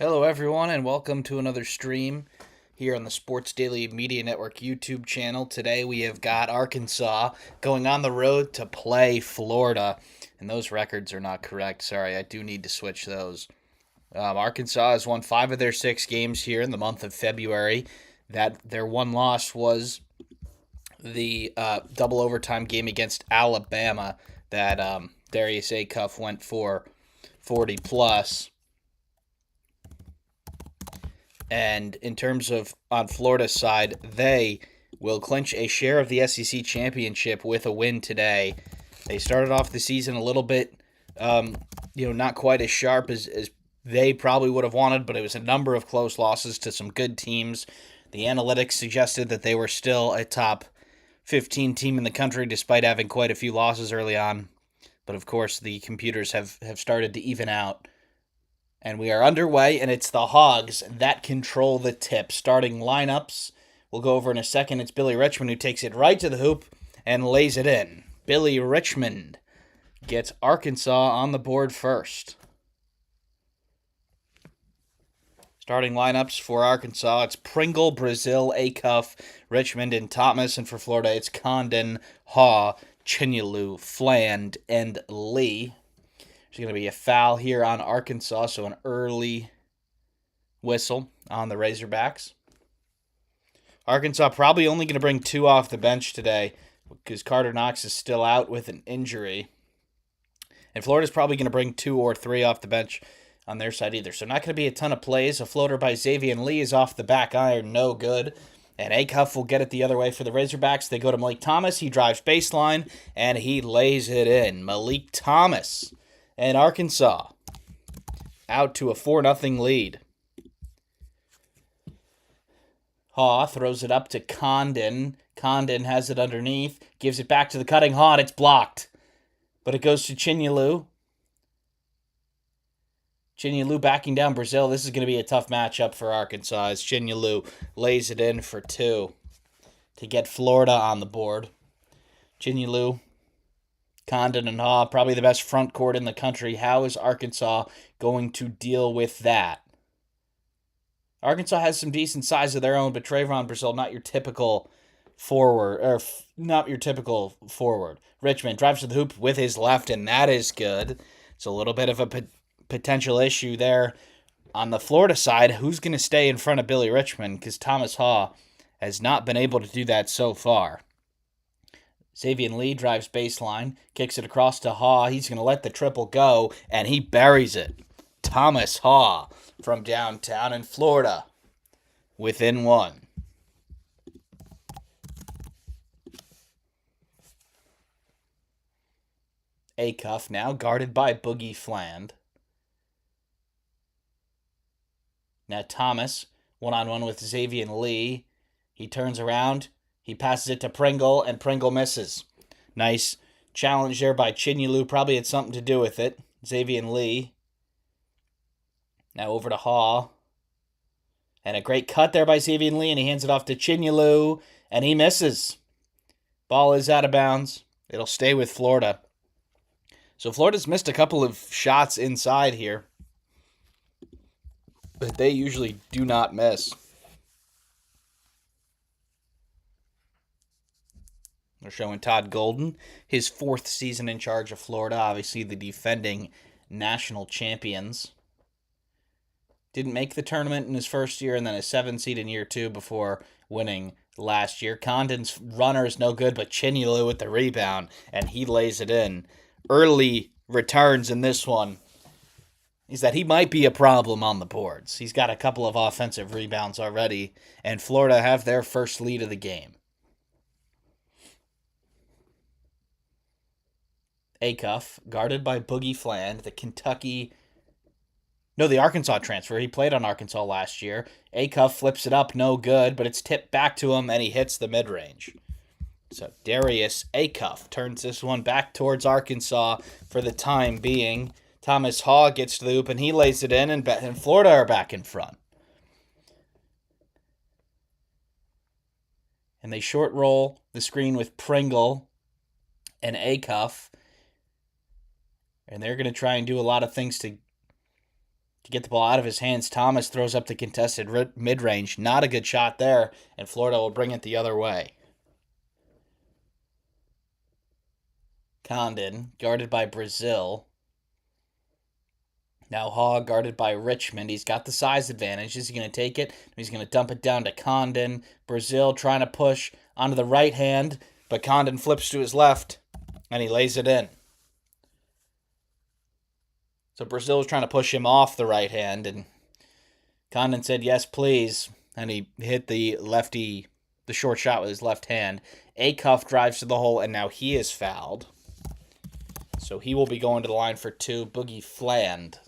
Hello, everyone, and welcome to another stream here on the Sports Daily Media Network YouTube channel. Today we have got Arkansas going on the road to play Florida, and those records are not correct. Sorry, I do need to switch those. Arkansas has won 5 of their 6 games here in the month of February. That their one loss was the double overtime game against Alabama that Darius Acuff went for 40 plus. And in terms of on Florida's side, they will clinch a share of the SEC championship with a win today. They started off the season a little bit, not quite as sharp as they probably would have wanted, but it was a number of close losses to some good teams. The analytics suggested that they were still a top 15 team in the country despite having quite a few losses early on. But of course, the computers have started to even out. And we are underway, and it's the Hogs that control the tip. Starting lineups, we'll go over in a second. It's Billy Richmond who takes it right to the hoop and lays it in. Billy Richmond gets Arkansas on the board first. Starting lineups for Arkansas, it's Pringle, Brazil, Acuff, Richmond, and Thomas. And for Florida, it's Condon, Haw, Chinyelu, Fland, and Lee. There's going to be a foul here on Arkansas, so an early whistle on the Razorbacks. Arkansas probably only going to bring 2 off the bench today because Carter Knox is still out with an injury. And Florida's probably going to bring 2 or 3 off the bench on their side either. So not going to be a ton of plays. A floater by Xavier Lee is off the back iron, no good. And Acuff will get it the other way for the Razorbacks. They go to Malik Thomas. He drives baseline, and he lays it in. Malik Thomas and Arkansas out to a 4-0 lead. Haw throws it up to Condon. Condon has it underneath, gives it back to the cutting Haw, and it's blocked. But it goes to Chinyelu. Chinyelu backing down Brazil. This is going to be a tough matchup for Arkansas as Chinyelu lays it in for 2 to get Florida on the board. Chinyelu, Condon, and Haw, probably the best front court in the country. How is Arkansas going to deal with that? Arkansas has some decent size of their own, but Trayvon Brazil, not your typical forward, Richmond drives to the hoop with his left, and that is good. It's a little bit of a potential issue there. On the Florida side, who's going to stay in front of Billy Richmond? Because Thomas Haw has not been able to do that so far. Xavier Lee drives baseline, kicks it across to Haw. He's going to let the triple go, and he buries it. Thomas Haw from downtown in Florida within 1. Acuff now guarded by Boogie Fland. Now Thomas, one-on-one with Xavier Lee. He turns around. He passes it to Pringle, and Pringle misses. Nice challenge there by Chinyelu. Probably had something to do with it. Xavier Lee. Now over to Haw. And a great cut there by Xavier Lee, and he hands it off to Chinyelu, and he misses. Ball is out of bounds. It'll stay with Florida. So Florida's missed a couple of shots inside here, but they usually do not miss. They're showing Todd Golden, his 4th season in charge of Florida, obviously the defending national champions. Didn't make the tournament in his first year, and then a 7 seed in year 2 before winning last year. Condon's runner is no good, but Chinyelu with the rebound, and he lays it in. Early returns in this one is that he might be a problem on the boards. He's got a couple of offensive rebounds already, and Florida have their first lead of the game. Acuff, guarded by Boogie Fland, the Arkansas transfer. He played on Arkansas last year. Acuff flips it up, no good, but it's tipped back to him, and he hits the mid-range. So Darius Acuff turns this one back towards Arkansas for the time being. Thomas Haw gets to the hoop, and he lays it in, and Florida are back in front. And they short roll the screen with Pringle and Acuff. And they're going to try and do a lot of things to to get the ball out of his hands. Thomas throws up the contested mid-range. Not a good shot there, and Florida will bring it the other way. Condon, guarded by Brazil. Now Haw guarded by Richmond. He's got the size advantage. Is he going to take it? He's going to dump it down to Condon. Brazil trying to push onto the right hand, but Condon flips to his left, and he lays it in. So Brazil was trying to push him off the right hand, and Condon said, yes, please. And he hit the short shot with his left hand. Acuff drives to the hole, and now he is fouled. So he will be going to the line for 2. Boogie Fland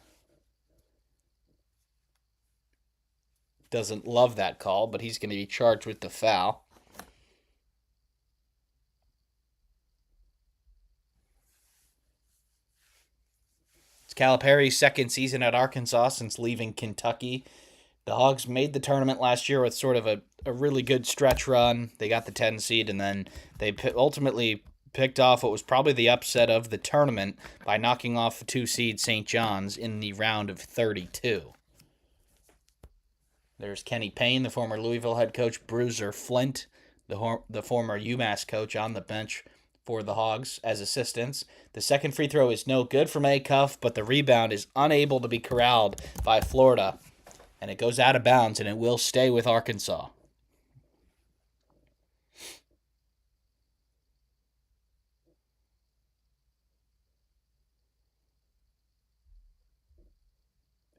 doesn't love that call, but he's going to be charged with the foul. It's Calipari's second season at Arkansas since leaving Kentucky. The Hogs made the tournament last year with sort of a really good stretch run. They got the 10 seed, and then they ultimately picked off what was probably the upset of the tournament by knocking off the 2 seed St. John's in the round of 32. There's Kenny Payne, the former Louisville head coach, Bruiser Flint, the former UMass coach, on the bench for the Hogs as assistants. The second free throw is no good from Acuff, but the rebound is unable to be corralled by Florida, and it goes out of bounds, and it will stay with Arkansas.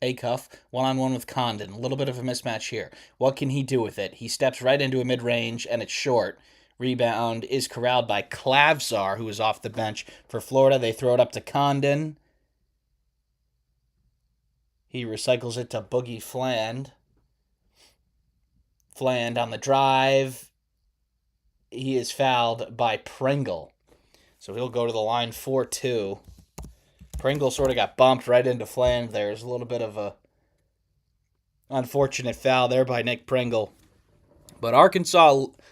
Acuff, one-on-one with Condon. A little bit of a mismatch here. What can he do with it? He steps right into a mid-range, and it's short. Rebound is corralled by Clavzar, who is off the bench for Florida. They throw it up to Condon. He recycles it to Boogie Fland. Fland on the drive. He is fouled by Pringle. So he'll go to the line for 2. Pringle sort of got bumped right into Fland. There's a little bit of a unfortunate foul there by Nick Pringle. But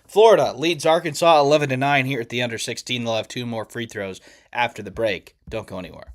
Florida leads Arkansas 11-9 here at the under 16. They'll have 2 more free throws after the break. Don't go anywhere.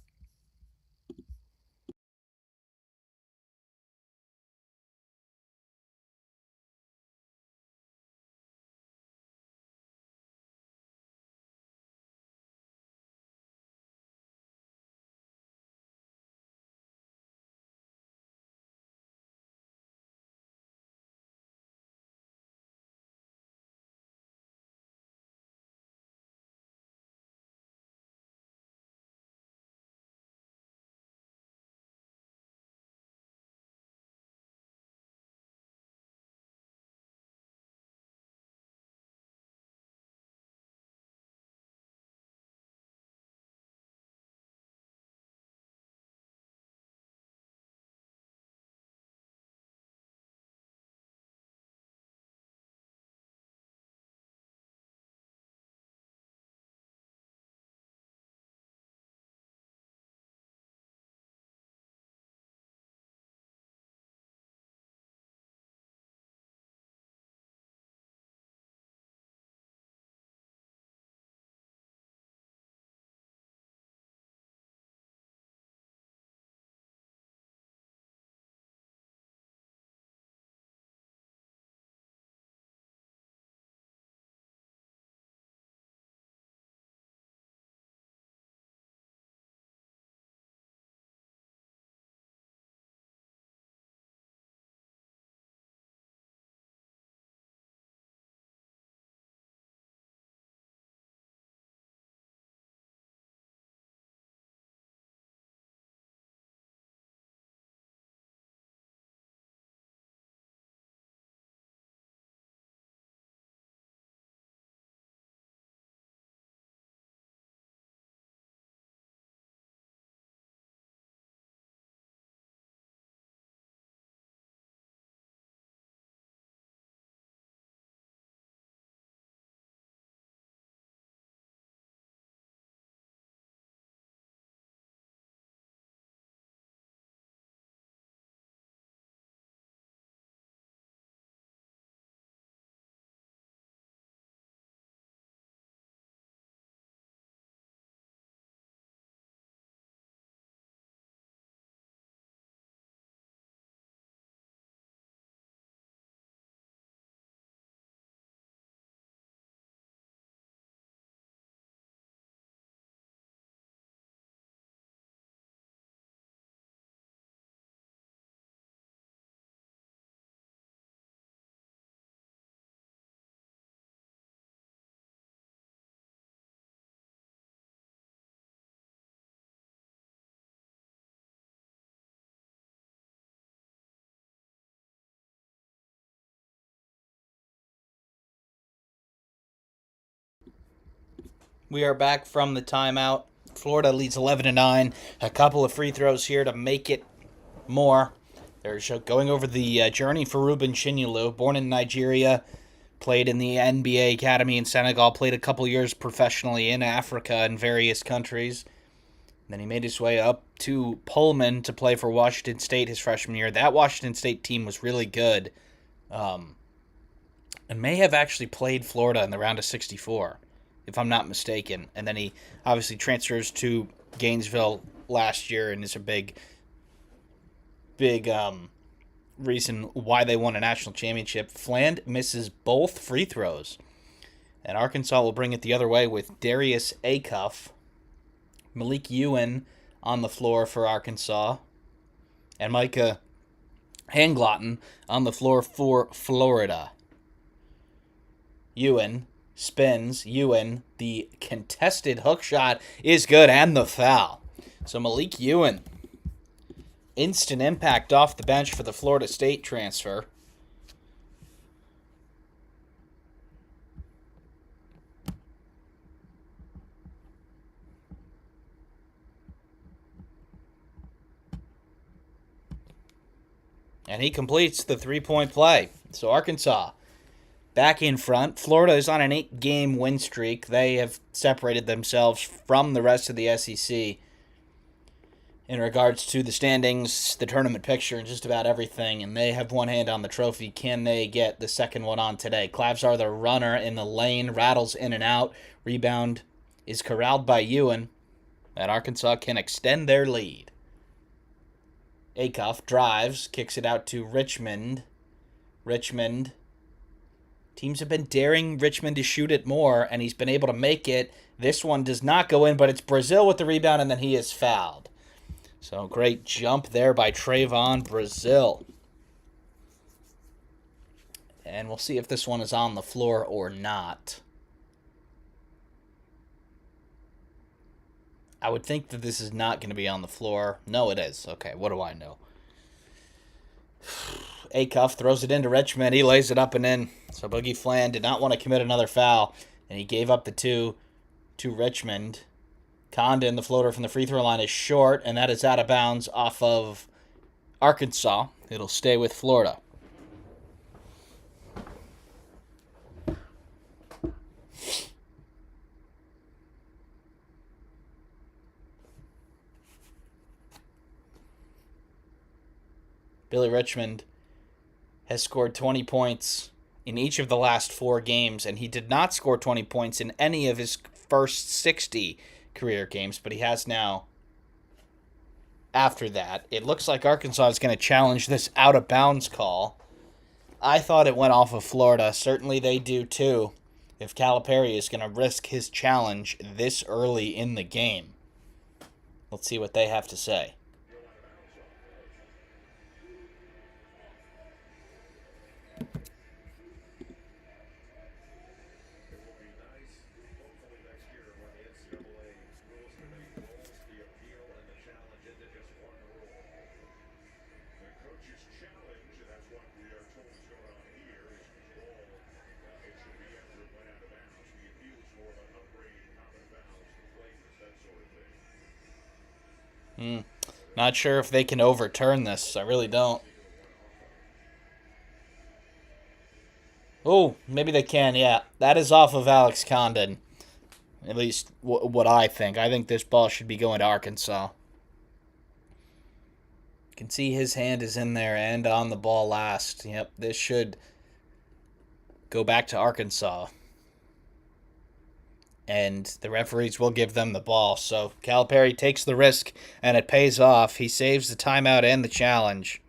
We are back from the timeout. Florida leads 11-9. A couple of free throws here to make it more. They're going over the journey for Ruben Chinyelu, born in Nigeria, played in the NBA Academy in Senegal, played a couple years professionally in Africa and various countries. Then he made his way up to Pullman to play for Washington State his freshman year. That Washington State team was really good, and may have actually played Florida in the round of 64, if I'm not mistaken. And then he obviously transfers to Gainesville last year and is a big reason why they won a national championship. Fland misses both free throws, and Arkansas will bring it the other way with Darius Acuff, Malik Ewan on the floor for Arkansas, and Micah Hanglotten on the floor for Florida. Ewan spins. Ewan, the contested hook shot is good, and the foul. So Malik Ewan, instant impact off the bench for the Florida State transfer. And he completes the three-point play. So Arkansas back in front. Florida is on an 8-game win streak. They have separated themselves from the rest of the SEC in regards to the standings, the tournament picture, and just about everything. And they have one hand on the trophy. Can they get the second one on today? Clavs are the runner in the lane, rattles in and out. Rebound is corralled by Ewan. And Arkansas can extend their lead. Acuff drives, kicks it out to Richmond. Teams have been daring Richmond to shoot it more, and he's been able to make it. This one does not go in, but it's Brazil with the rebound, and then he is fouled. So great jump there by Trayvon Brazil. And we'll see if this one is on the floor or not. I would think that this is not going to be on the floor. No, it is. Okay, what do I know? Acuff throws it into Richmond. He lays it up and in. So Boogie Fland did not want to commit another foul, and he gave up the two to Richmond. Condon, the floater from the free throw line, is short, and that is out of bounds off of Arkansas. It'll stay with Florida. Billy Richmond has scored 20 points in each of the last 4 games, and he did not score 20 points in any of his first 60 career games, but he has now after that. It looks like Arkansas is going to challenge this out-of-bounds call. I thought it went off of Florida. Certainly they do too, if Calipari is going to risk his challenge this early in the game. Let's see what they have to say. Not sure if they can overturn this. I really don't. Oh, maybe they can, yeah. That is off of Alex Condon. At least what I think. I think this ball should be going to Arkansas. You can see his hand is in there and on the ball last. Yep, this should go back to Arkansas. And the referees will give them the ball. So Calipari takes the risk, and it pays off. He saves the timeout and the challenge,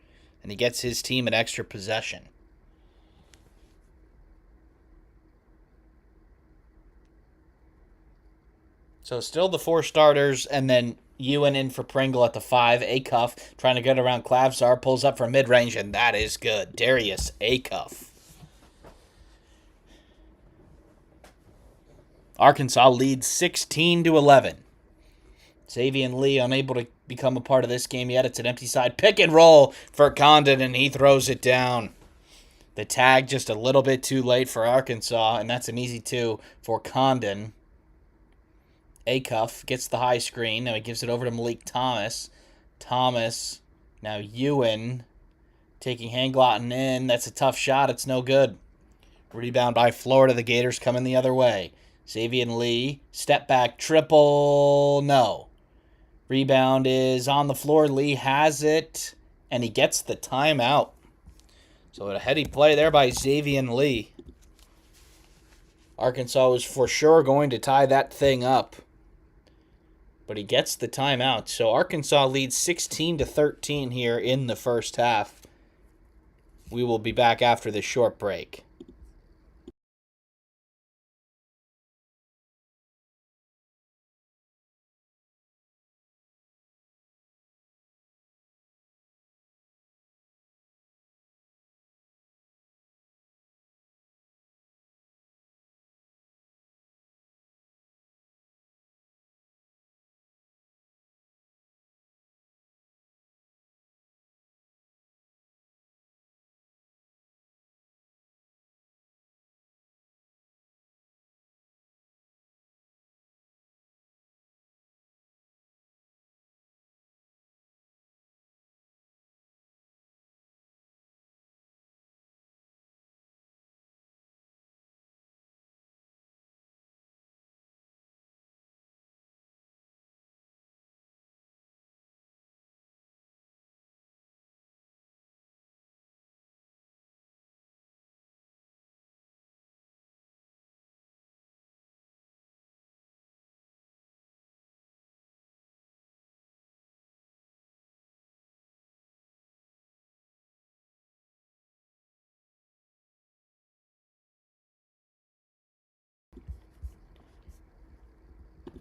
and he gets his team an extra possession. So still the 4 starters, and then Ewan in for Pringle at the 5. Acuff trying to get around Clavsar, pulls up from mid-range, and that is good. Darius Acuff. Arkansas leads 16-11. Xavier Lee unable to become a part of this game yet. It's an empty side pick and roll for Condon, and he throws it down. The tag just a little bit too late for Arkansas, and that's an easy 2 for Condon. Acuff gets the high screen. Now he gives it over to Malik Thomas. Thomas, now Ewan taking Hanglotten in. That's a tough shot. It's no good. Rebound by Florida. The Gators coming the other way. Xavier Lee, step back, triple, no. Rebound is on the floor. Lee has it, and he gets the timeout. So a heady play there by Xavier Lee. Arkansas was for sure going to tie that thing up, but he gets the timeout. So Arkansas leads 16-13 here in the first half. We will be back after this short break.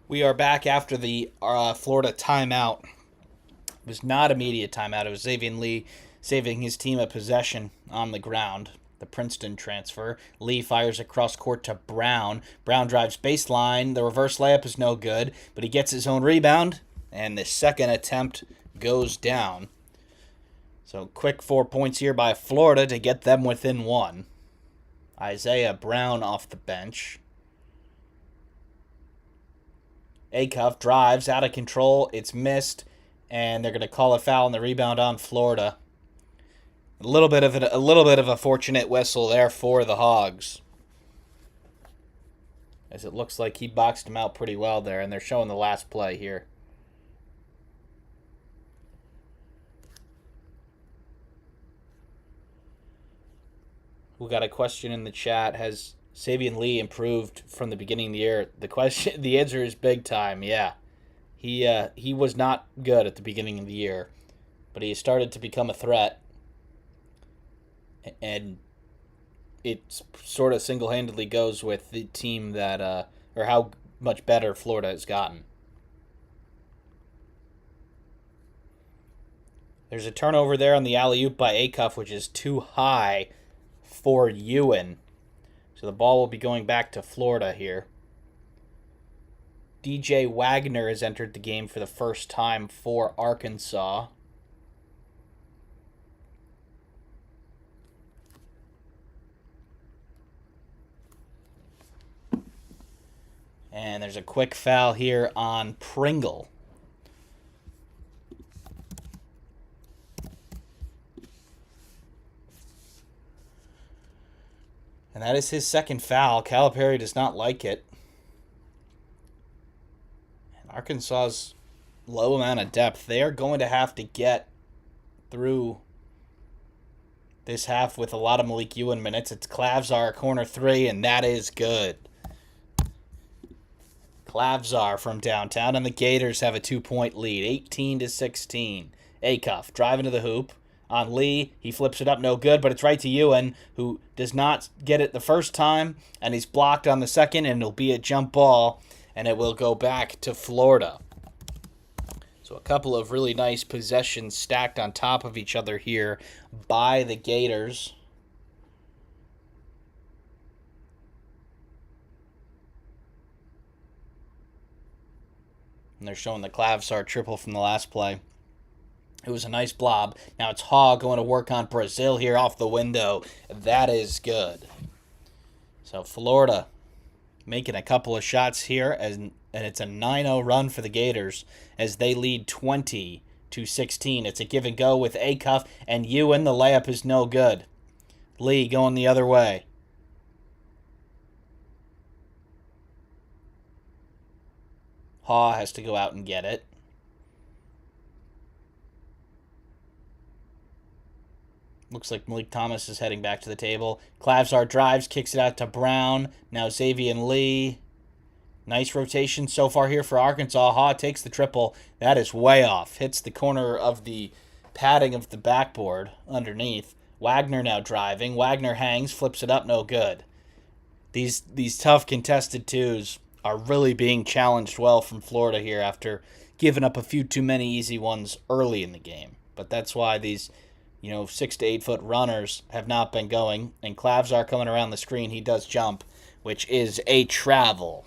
We are back after the Florida timeout. It was not immediate timeout. It was Xavier Lee saving his team a possession on the ground. The Princeton transfer. Lee fires across court to Brown. Brown drives baseline. The reverse layup is no good, but he gets his own rebound, and the second attempt goes down. So quick 4 points here by Florida to get them within one. Isaiah Brown off the bench. Acuff drives out of control. It's missed, and they're going to call a foul on the rebound on Florida. A little bit of a fortunate whistle there for the Hogs, as it looks like he boxed him out pretty well there, and they're showing the last play here. We got a question in the chat. Has Xavier Lee improved from the beginning of the year? The answer is big time. Yeah, he was not good at the beginning of the year, but he started to become a threat, and it sort of single-handedly goes with the team that or how much better Florida has gotten. There's a turnover there on the alley-oop by Acuff, which is too high for Ewan. So the ball will be going back to Florida here. DJ Wagner has entered the game for the first time for Arkansas. And there's a quick foul here on Pringle. And that is his second foul. Calipari does not like it. And Arkansas's low amount of depth. They are going to have to get through this half with a lot of Malik Ewan minutes. It's Klavzar, corner three, and that is good. Klavzar from downtown, and the Gators have a 2-point lead, 18-16. Acuff driving to the hoop. On Lee, he flips it up, no good, but it's right to Ewan, who does not get it the first time, and he's blocked on the second, and it'll be a jump ball, and it will go back to Florida. So a couple of really nice possessions stacked on top of each other here by the Gators. And they're showing the Klavzar triple from the last play. It was a nice blob. Now it's Haw going to work on Brazil here off the window. That is good. So Florida making a couple of shots here, and it's a 9-0 run for the Gators as they lead 20-16. It's a give and go with Acuff and Ewan. The layup is no good. Lee going the other way. Haw has to go out and get it. Looks like Malik Thomas is heading back to the table. Clavsar drives, kicks it out to Brown. Now Xavier Lee. Nice rotation so far here for Arkansas. Haw takes the triple. That is way off. Hits the corner of the padding of the backboard underneath. Wagner now driving. Wagner hangs, flips it up, no good. These tough contested twos are really being challenged well from Florida here after giving up a few too many easy ones early in the game. But that's why these 6 to 8 foot runners have not been going. And Clavsar coming around the screen, he does jump, which is a travel.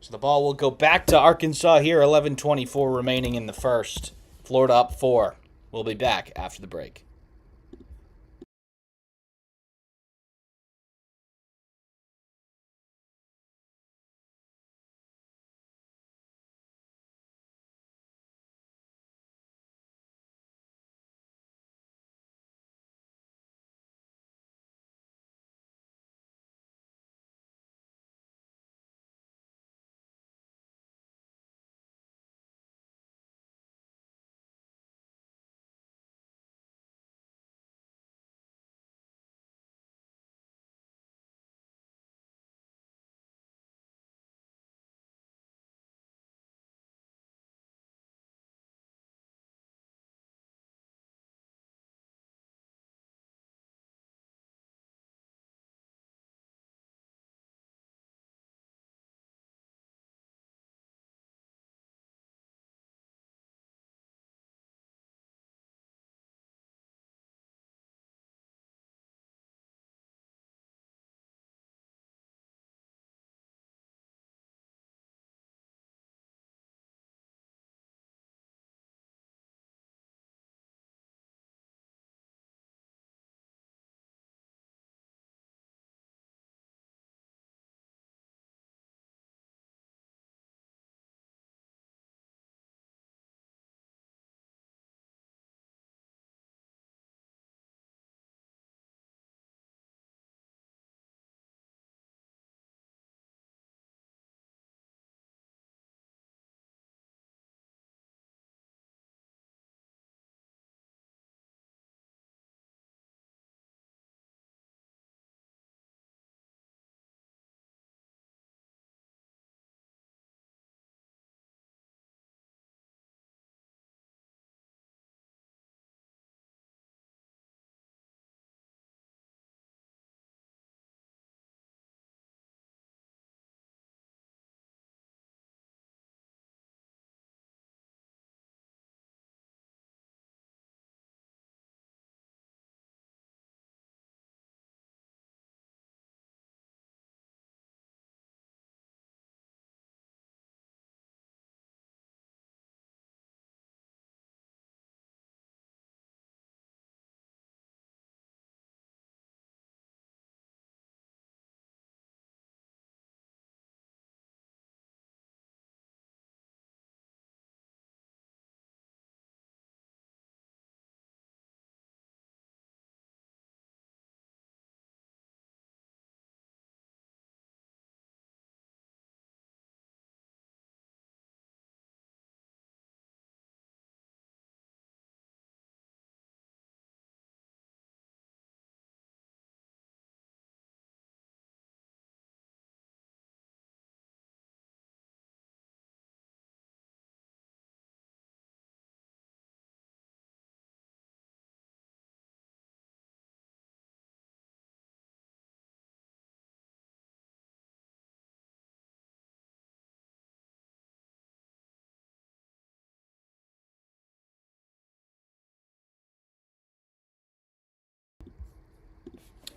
So the ball will go back to Arkansas here, 11:24 remaining in the first. Florida up 4. We'll be back after the break.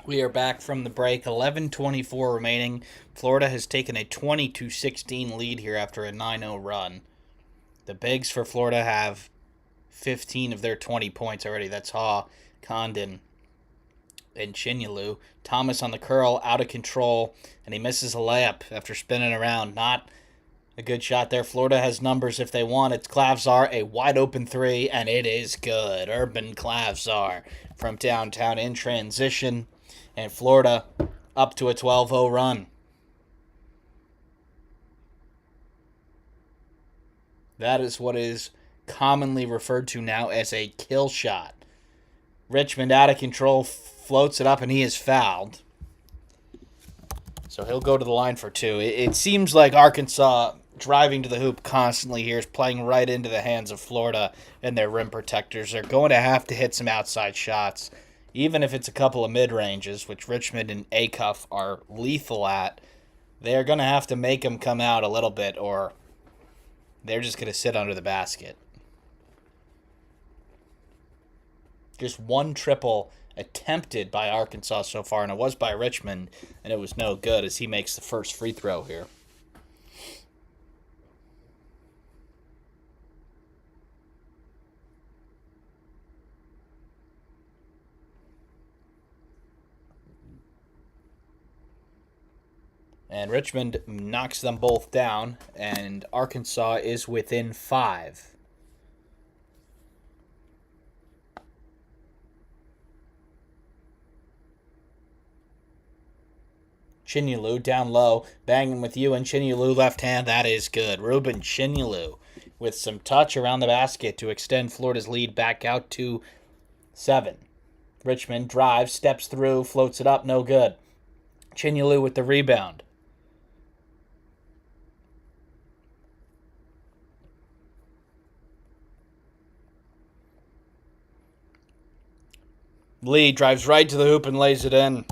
We are back from the break. 11:24 remaining. Florida has taken a 20-16 lead here after a 9-0 run. The bigs for Florida have 15 of their 20 points already. That's Haw, Condon, and Chinyalu. Thomas on the curl, out of control, and he misses a layup after spinning around. Not a good shot there. Florida has numbers if they want. It's Klavzar, a wide open three, and it is good. Urban Klavzar from downtown in transition, and Florida up to a 12-0 run. That is what is commonly referred to now as a kill shot. Richmond out of control, floats it up, and he is fouled. So he'll go to the line for two. It seems like Arkansas driving to the hoop constantly here is playing right into the hands of Florida and their rim protectors. They're going to have to hit some outside shots, even if it's a couple of mid-ranges, which Richmond and Acuff are lethal at. They're going to have to make them come out a little bit, or they're just going to sit under the basket. Just one triple attempted by Arkansas so far, and it was by Richmond, and it was no good as he makes the first free throw here. And Richmond knocks them both down, and Arkansas is within 5. Chinyalu down low, banging with you, and Chinyalu left hand. That is good. Ruben Chinyalu with some touch around the basket to extend Florida's lead back out to 7. Richmond drives, steps through, floats it up, no good. Chinyalu with the rebound. Lee drives right to the hoop and lays it in.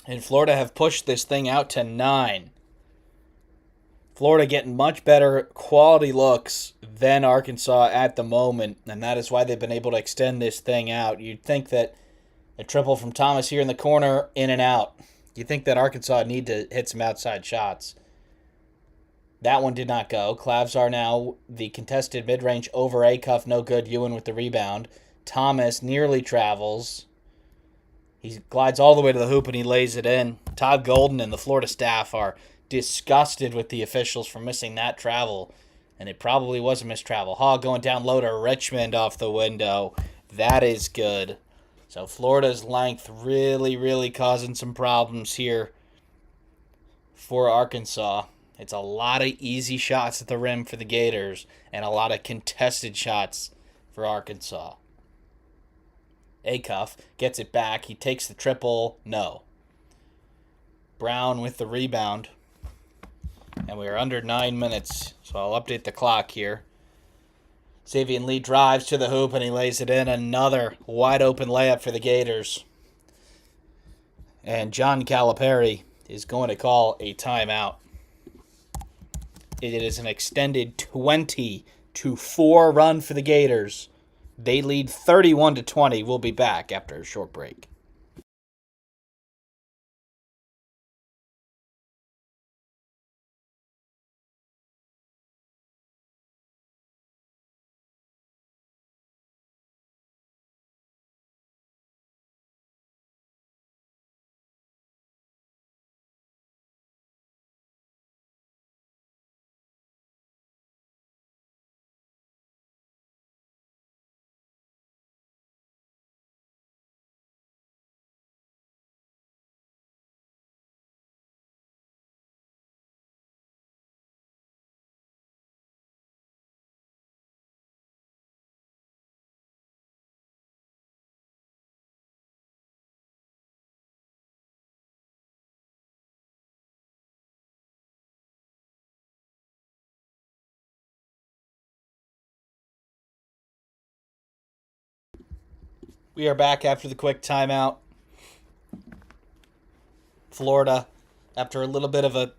And Florida have pushed this thing out to 9. Florida getting much better quality looks than Arkansas at the moment, and that is why they've been able to extend this thing out. You'd think that a triple from Thomas here in the corner, in and out. You think that Arkansas need to hit some outside shots. That one did not go. Klavzar now the contested mid-range over Acuff, no good. Ewan with the rebound. Thomas nearly travels. He glides all the way to the hoop and he lays it in. Todd Golden and the Florida staff are disgusted with the officials for missing that travel, and it probably was a missed travel. Hall going down low to Richmond off the window. That is good. So Florida's length really, really causing some problems here for Arkansas. It's a lot of easy shots at the rim for the Gators and a lot of contested shots for Arkansas. Acuff gets it back. He takes the triple. No. Brown with the rebound. And we are under 9 minutes, so I'll update the clock here. Xavier Lee drives to the hoop and he lays it in. Another wide open layup for the Gators. And John Calipari is going to call a timeout. It is an extended 20-4 run for the Gators. They lead 31-20. We'll be back after a short break. We are back after the quick timeout. Florida, after a little bit of a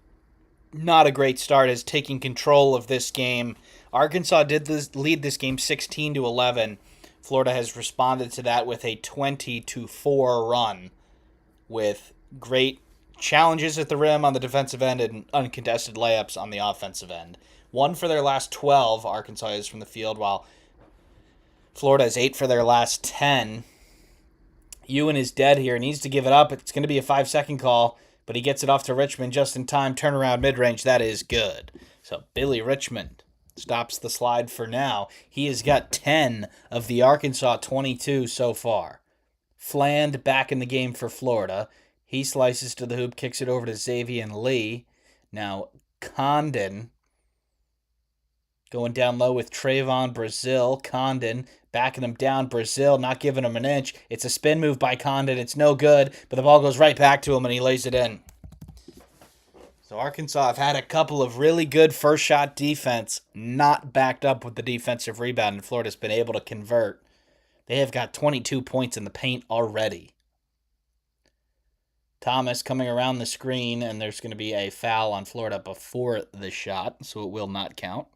not a great start, is taking control of this game. Arkansas did lead this game 16-11. Florida has responded to that with a 20-4 run with great challenges at the rim on the defensive end and uncontested layups on the offensive end. 1 for their last 12, Arkansas is from the field, while Florida is 8 for their last 10. Ewan is dead here. He needs to give it up. It's going to be a 5-second call, but he gets it off to Richmond just in time. Turnaround mid-range. That is good. So Billy Richmond stops the slide for now. He has got 10 of the Arkansas 22 so far. Fland back in the game for Florida. He slices to the hoop, kicks it over to Xavier Lee. Now Condon going down low with Trayvon Brazil. Condon backing him down. Brazil not giving him an inch. It's a spin move by Condon. It's no good, but the ball goes right back to him and he lays it in. So Arkansas have had a couple of really good first shot defense, not backed up with the defensive rebound, and Florida's been able to convert. They have got 22 points in the paint already. Thomas coming around the screen, and there's going to be a foul on Florida before the shot, so it will not count.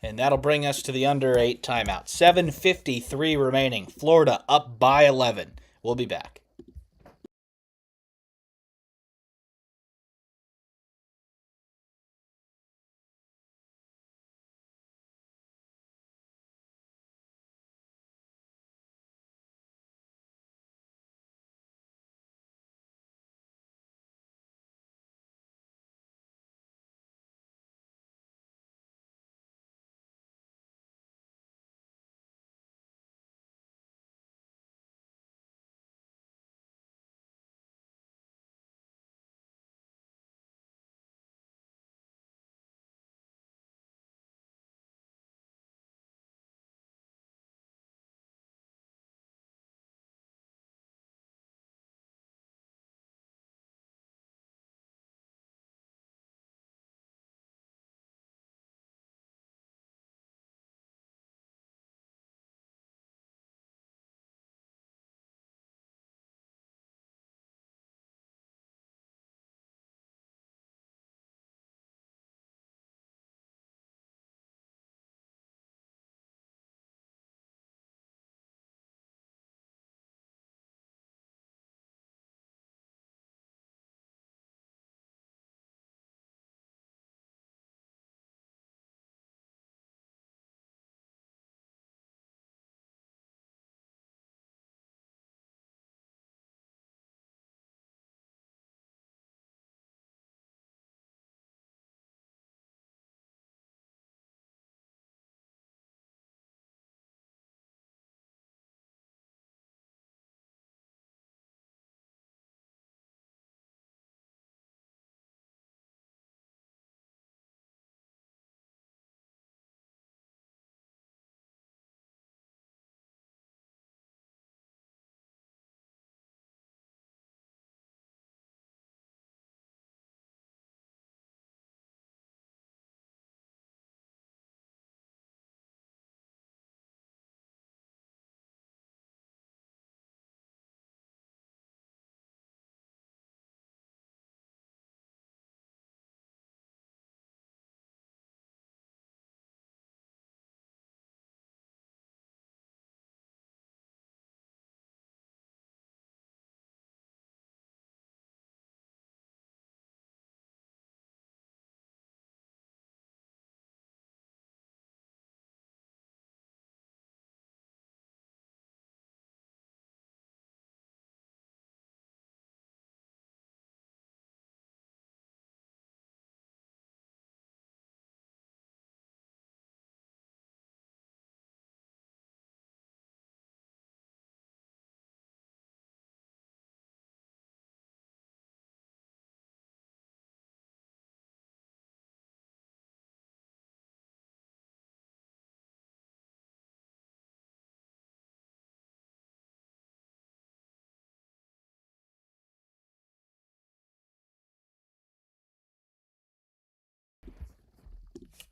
And that'll bring us to the under 8 timeout. 7:53 remaining. Florida up by 11. We'll be back.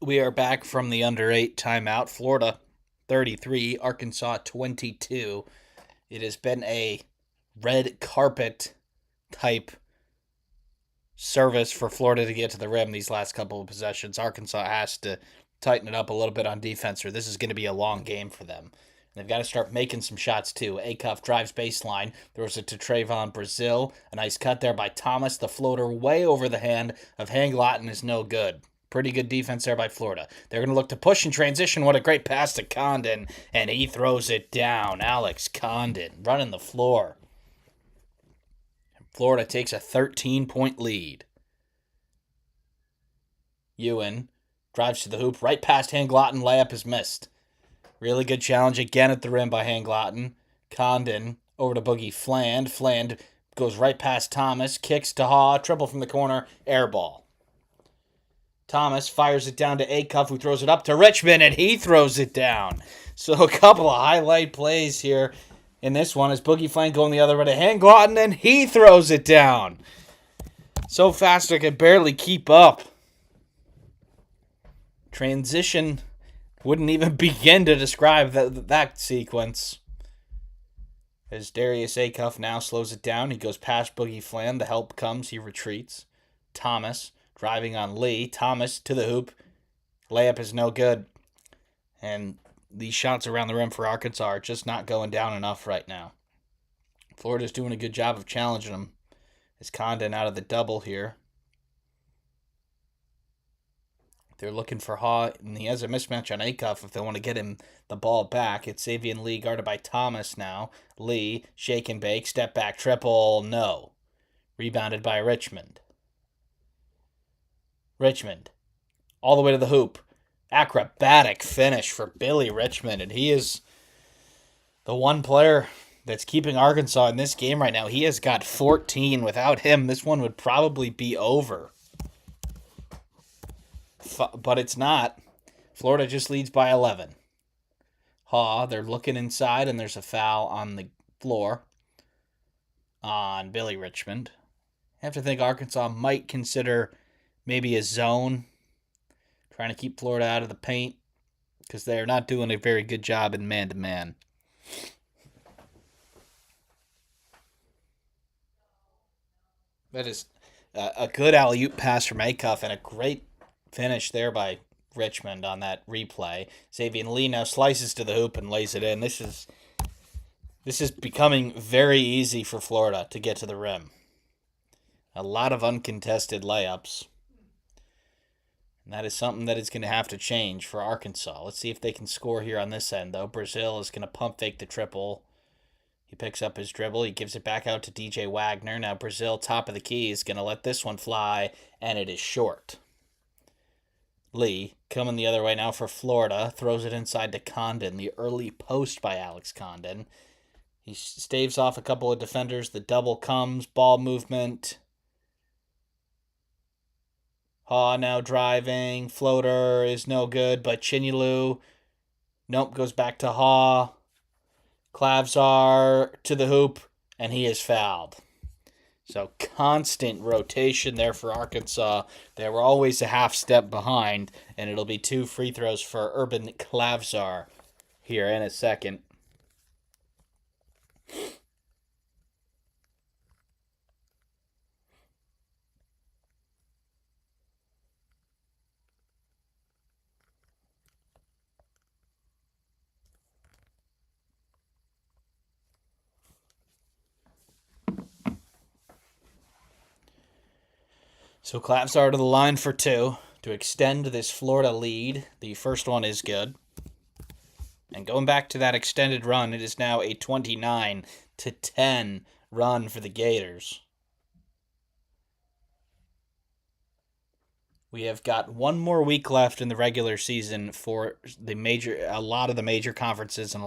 We are back from the under 8 timeout. Florida 33, Arkansas 22. It has been a red carpet type service for Florida to get to the rim these last couple of possessions. Arkansas has to tighten it up a little bit on defense, or this is going to be a long game for them. And they've got to start making some shots too. Acuff drives baseline, throws it to Trayvon Brazil. A nice cut there by Thomas. The floater way over the hand of Hanglotten is no good. Pretty good defense there by Florida. They're going to look to push and transition. What a great pass to Condon, and he throws it down. Alex Condon running the floor. Florida takes a 13-point lead. Ewan drives to the hoop, right past Hanglotten. Layup is missed. Really good challenge again at the rim by Hanglotten. Condon over to Boogie Fland. Fland goes right past Thomas, kicks to Haw, triple from the corner, air ball. Thomas fires it down to Acuff, who throws it up to Richmond, and he throws it down. So a couple of highlight plays here in this one as Boogie Fland going the other way to Hanglotten, and he throws it down. So fast I could barely keep up. Transition wouldn't even begin to describe that sequence. As Darius Acuff now slows it down, he goes past Boogie Fland. The help comes, he retreats. Thomas driving on Lee. Thomas to the hoop. Layup is no good. And these shots around the rim for Arkansas are just not going down enough right now. Florida's doing a good job of challenging them. Is Condon out of the double here? They're looking for Haw, and he has a mismatch on Acuff if they want to get him the ball back. It's Xavier Lee guarded by Thomas now. Lee, shake and bake, step back, triple, no. Rebounded by Richmond. Richmond, all the way to the hoop. Acrobatic finish for Billy Richmond, and he is the one player that's keeping Arkansas in this game right now. He has got 14. Without him, this one would probably be over. But it's not. Florida just leads by 11. Haw, they're looking inside, and there's a foul on the floor on Billy Richmond. I have to think Arkansas might consider maybe a zone, trying to keep Florida out of the paint, because they're not doing a very good job in man-to-man. That is a good alley-oop pass from Acuff, and a great finish there by Richmond on that replay. Xavier Lee now slices to the hoop and lays it in. This is becoming very easy for Florida to get to the rim. A lot of uncontested layups. And that is something that is going to have to change for Arkansas. Let's see if they can score here on this end, though. Brazil is going to pump fake the triple. He picks up his dribble. He gives it back out to DJ Wagner. Now Brazil, top of the key, is going to let this one fly, and it is short. Lee, coming the other way now for Florida, throws it inside to Condon. The early post by Alex Condon. He staves off a couple of defenders. The double comes. Ball movement. Haw now driving. Floater is no good, but Chinyelu, nope, goes back to Haw. Clavsar to the hoop, and he is fouled. So constant rotation there for Arkansas. They were always a half step behind, and it'll be 2 free throws for Urban Clavsar here in a second. So Clavsar to the line for 2 to extend this Florida lead. The first one is good. And going back to that extended run, it is now a 29-10 run for the Gators. We have got one more week left in the regular season for a lot of the major conferences and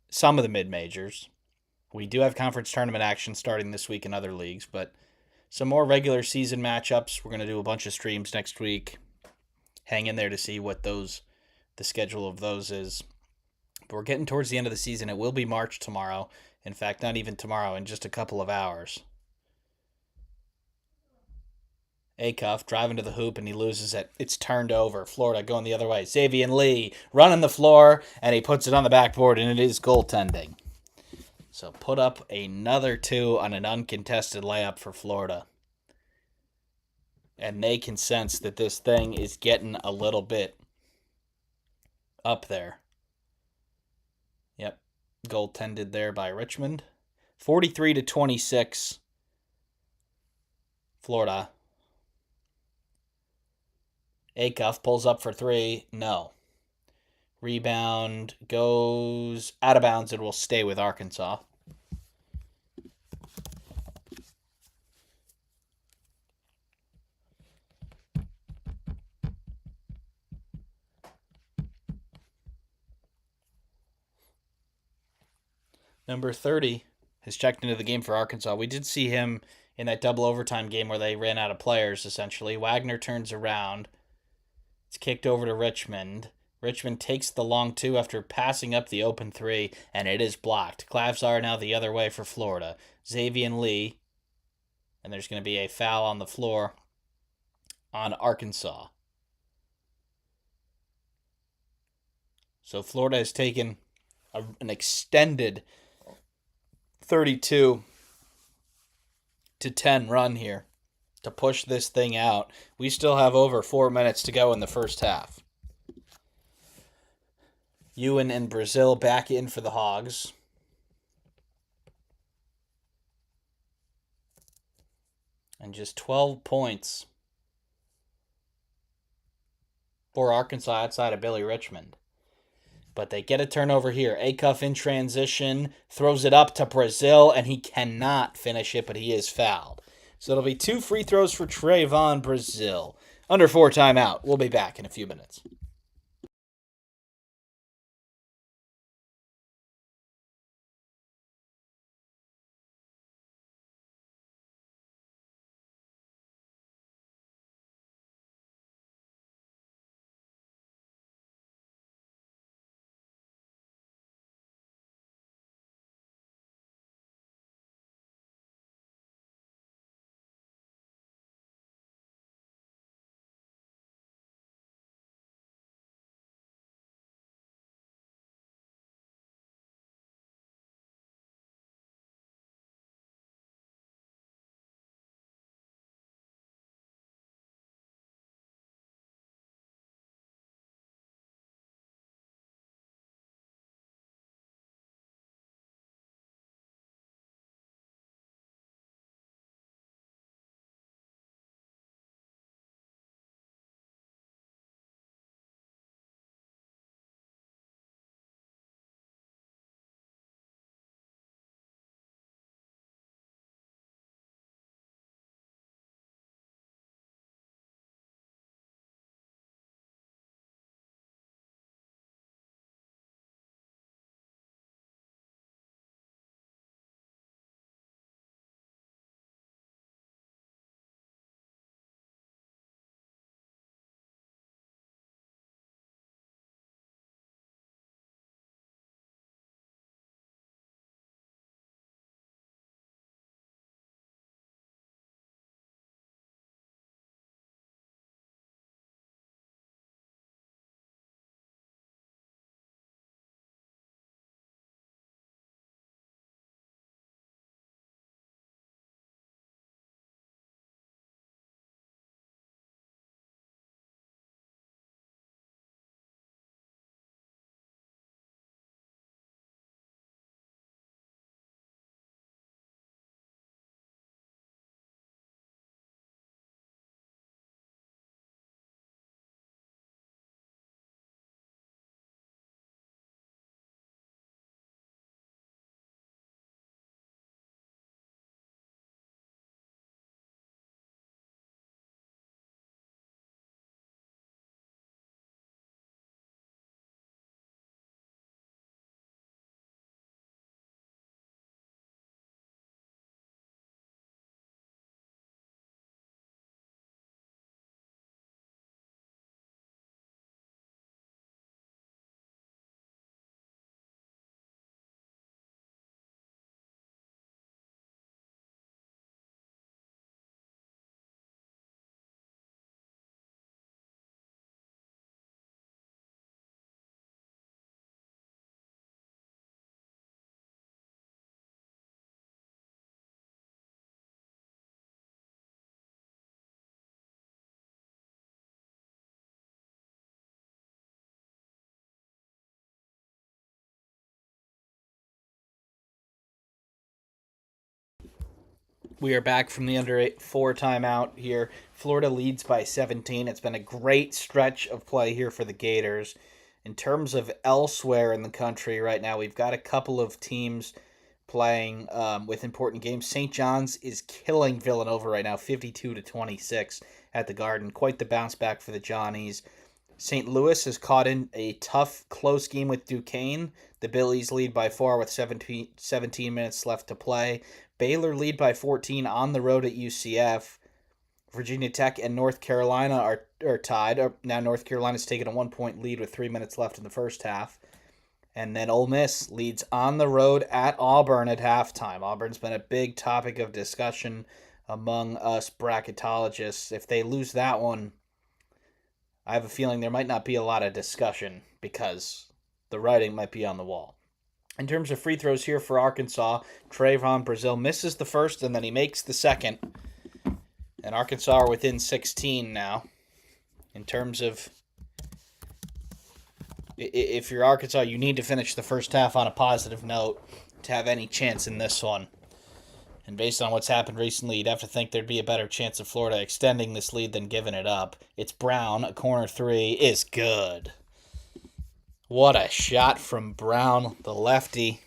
some of the mid-majors. We do have conference tournament action starting this week in other leagues, but some more regular season matchups. We're going to do a bunch of streams next week. Hang in there to see what the schedule of those is. But we're getting towards the end of the season. It will be March tomorrow. In fact, not even tomorrow, in just a couple of hours. Acuff driving to the hoop, and he loses it. It's turned over. Florida going the other way. Xavier Lee running the floor, and he puts it on the backboard, and it is goaltending. So put up another 2 on an uncontested layup for Florida. And they can sense that this thing is getting a little bit up there. Yep. Goaltended there by Richmond. 43-26. Florida. Acuff pulls up for three. No. Rebound goes out of bounds. It will stay with Arkansas. Number 30 has checked into the game for Arkansas. We did see him in that double overtime game where they ran out of players, essentially. Wagner turns around. It's kicked over to Richmond. Richmond takes the long two after passing up the open three, and it is blocked. Clavs are now the other way for Florida. Xavier Lee, and there's going to be a foul on the floor on Arkansas. So Florida has taken an extended 32-10 run here to push this thing out. We still have over 4 minutes to go in the first half. Ewan and Brazil back in for the Hogs. And just 12 points for Arkansas outside of Billy Richmond. But they get a turnover here. Acuff in transition, throws it up to Brazil, and he cannot finish it, but he is fouled. So it'll be 2 free throws for Trayvon Brazil. Under 4 timeout. We'll be back in a few minutes. We are back from the under 4 timeout here. Florida leads by 17. It's been a great stretch of play here for the Gators. In terms of elsewhere in the country right now, we've got a couple of teams playing with important games. St. John's is killing Villanova right now, 52-26 at the Garden. Quite the bounce back for the Johnnies. St. Louis is caught in a tough, close game with Duquesne. The Billies lead by 4 with 17 minutes left to play. Baylor lead by 14 on the road at UCF. Virginia Tech and North Carolina are tied. Now North Carolina's taken a 1-point lead with 3 minutes left in the first half. And then Ole Miss leads on the road at Auburn at halftime. Auburn's been a big topic of discussion among us bracketologists. If they lose that one, I have a feeling there might not be a lot of discussion because the writing might be on the wall. In terms of free throws here for Arkansas, Trayvon Brazil misses the first and then he makes the second. And Arkansas are within 16 now. In terms of, if you're Arkansas, you need to finish the first half on a positive note to have any chance in this one. And based on what's happened recently, you'd have to think there'd be a better chance of Florida extending this lead than giving it up. It's Brown. A corner three is good. What a shot from Brown, the lefty.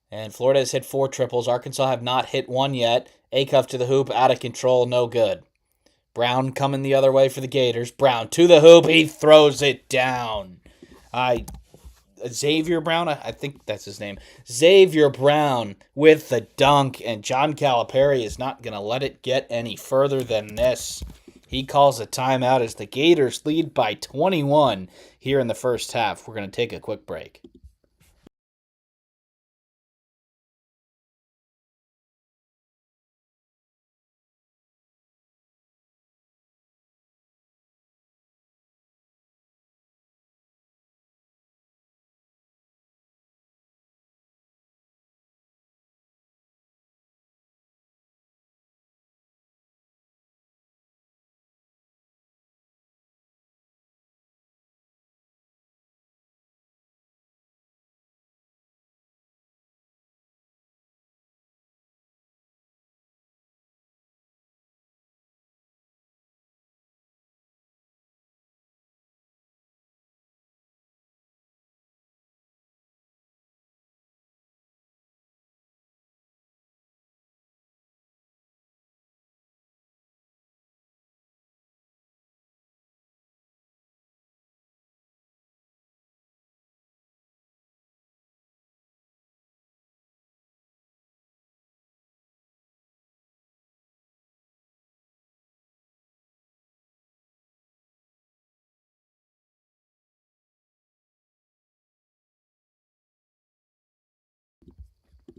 And Florida has hit 4 triples. Arkansas have not hit one yet. Acuff to the hoop, out of control, no good. Brown coming the other way for the Gators. Brown to the hoop, he throws it down. Xavier Brown, I think that's his name. Xavier Brown with the dunk, and John Calipari is not going to let it get any further than this. He calls a timeout as the Gators lead by 21 here in the first half. We're going to take a quick break.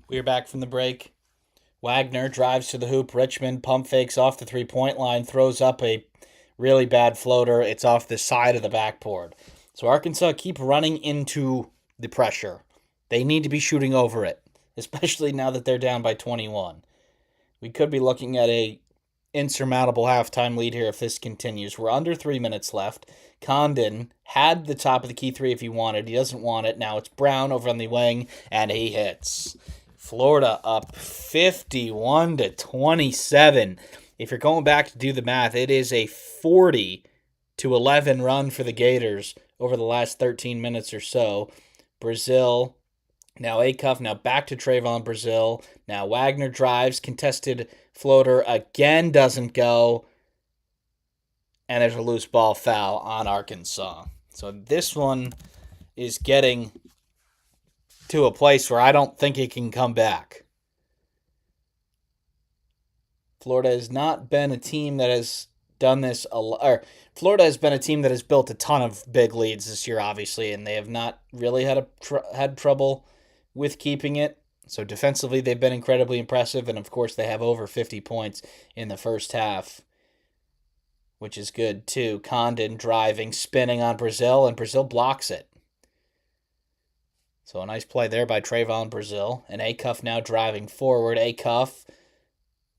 We are back from the break. Wagner drives to the hoop. Richmond pump fakes off the three-point line, throws up a really bad floater. It's off the side of the backboard. So Arkansas keep running into the pressure. They need to be shooting over it, especially now that they're down by 21. We could be looking at a insurmountable halftime lead here if this continues. We're under 3 minutes left. Condon had the top of the key three if he wanted. He doesn't want it. Now it's Brown over on the wing, and he hits. Florida up 51-27. If you're going back to do the math, it is a 40-11 run for the Gators over the last 13 minutes or so. Brazil, now Acuff, now back to Trayvon Brazil. Now Wagner drives, contested floater again doesn't go. And there's a loose ball foul on Arkansas. So this one is getting to a place where I don't think it can come back. Florida has not been a team that has done this Florida has been a team that has built a ton of big leads this year, obviously, and they have not really had trouble with keeping it. So defensively, they've been incredibly impressive, and of course, they have over 50 points in the first half, which is good too. Condon driving, spinning on Brazil, and Brazil blocks it. So a nice play there by Trayvon Brazil. And Acuff now driving forward. Acuff,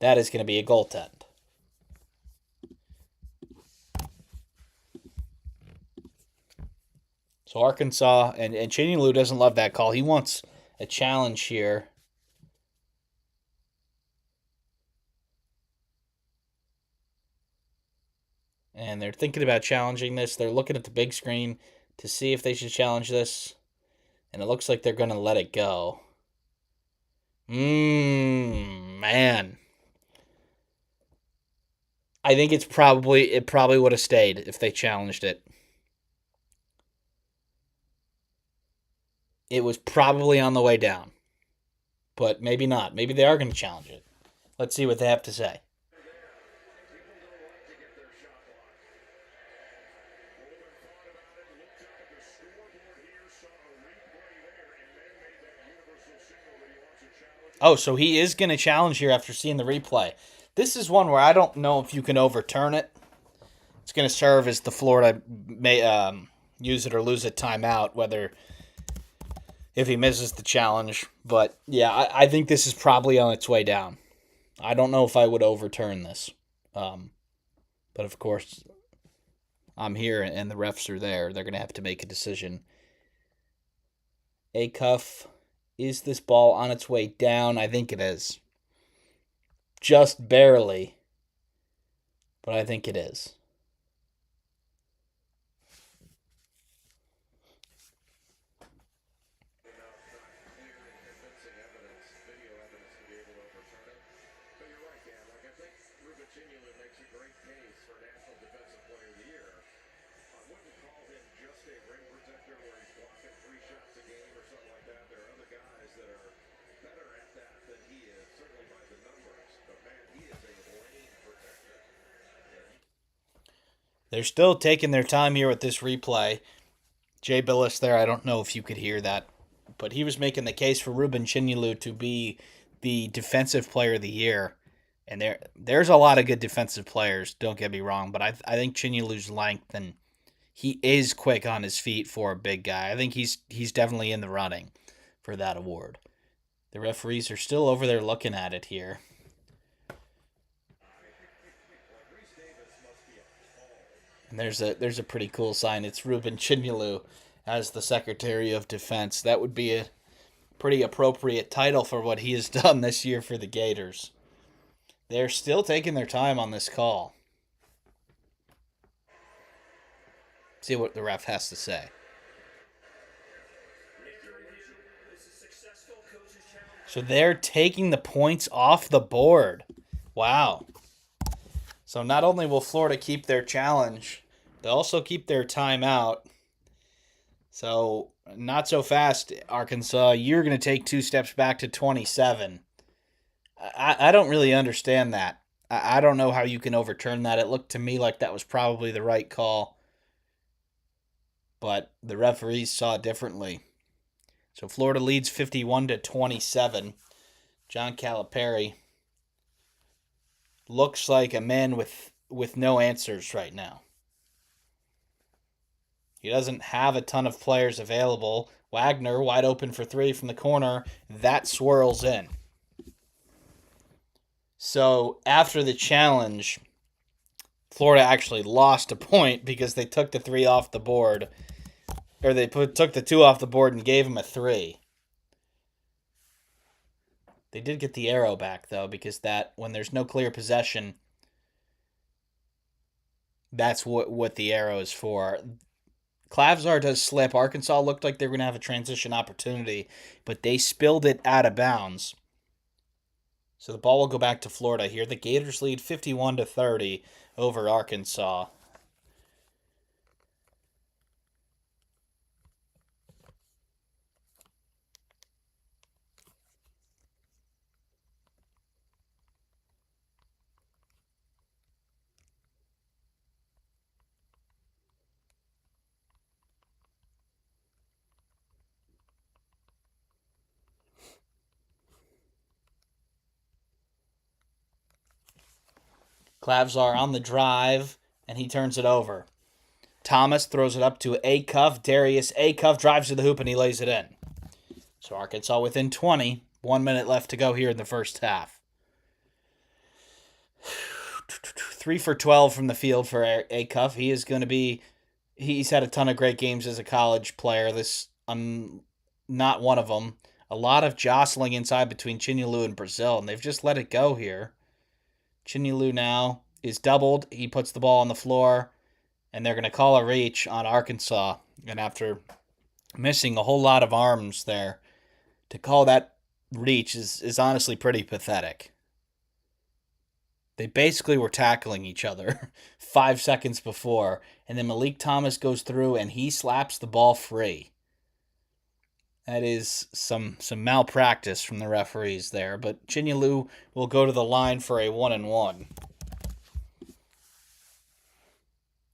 that is going to be a goaltend. So Arkansas, and Chinyelu doesn't love that call. He wants a challenge here. and they're thinking about challenging this. They're looking at the big screen to see if they should challenge this, and it looks like they're going to let it go. Man. I think it probably would have stayed if they challenged it. It was probably on the way down. But maybe not. Maybe they are going to challenge it. Let's see what they have to say. Oh, so he is going to challenge here after seeing the replay. This is one where I don't know if you can overturn it. It's going to serve as the Florida may use it or lose it timeout, whether if he misses the challenge. But yeah, I think this is probably on its way down. I don't know if I would overturn this. But of course, I'm here and the refs are there. They're going to have to make a decision. Acuff, is this ball on its way down? I think it is. Just barely. But I think it is. They're still taking their time here with this replay. Jay Billis there, I don't know if you could hear that, but he was making the case for Ruben Chinyelu to be the defensive player of the year. And there's a lot of good defensive players, don't get me wrong, but I think Chinyelu's length and he is quick on his feet for a big guy. I think he's definitely in the running for that award. The referees are still over there looking at it here. And there's a pretty cool sign. It's Ruben Chinyelu as the Secretary of Defense. That would be a pretty appropriate title for what he has done this year for the Gators. They're still taking their time on this call. See what the ref has to say. So they're taking the points off the board. Wow. So not only will Florida keep their challenge, they'll also keep their timeout. So not so fast, Arkansas. You're going to take 2 steps back to 27. I don't really understand that. I don't know how you can overturn that. It looked to me like that was probably the right call. But the referees saw it differently. So Florida leads 51-27. John Calipari looks like a man with no answers right now. He doesn't have a ton of players available. Wagner wide open for 3 from the corner. That swirls in. So after the challenge, Florida actually lost a point because they took the 3 off the board. Or they took the 2 off the board and gave him a 3. They did get the arrow back, though, because that when there's no clear possession, that's what the arrow is for. Klavzar does slip. Arkansas looked like they were going to have a transition opportunity, but they spilled it out of bounds. So the ball will go back to Florida here. The Gators lead 51-30 over Arkansas. Klavzar on the drive, and he turns it over. Thomas throws it up to Acuff. Darius Acuff drives to the hoop, and he lays it in. So Arkansas within 20. 1 minute left to go here in the first half. 3 for 12 from the field for Acuff. He is going to be... He's had a ton of great games as a college player. This, not one of them. A lot of jostling inside between Chinyelu and Brazil, and they've just let it go here. Chinyelu now is doubled. He puts the ball on the floor, and they're going to call a reach on Arkansas. And after missing a whole lot of arms there, to call that reach is honestly pretty pathetic. They basically were tackling each other 5 seconds before, and then Malik Thomas goes through and he slaps the ball free. That is some malpractice from the referees there, but Chinyelu will go to the line for a 1-and-1.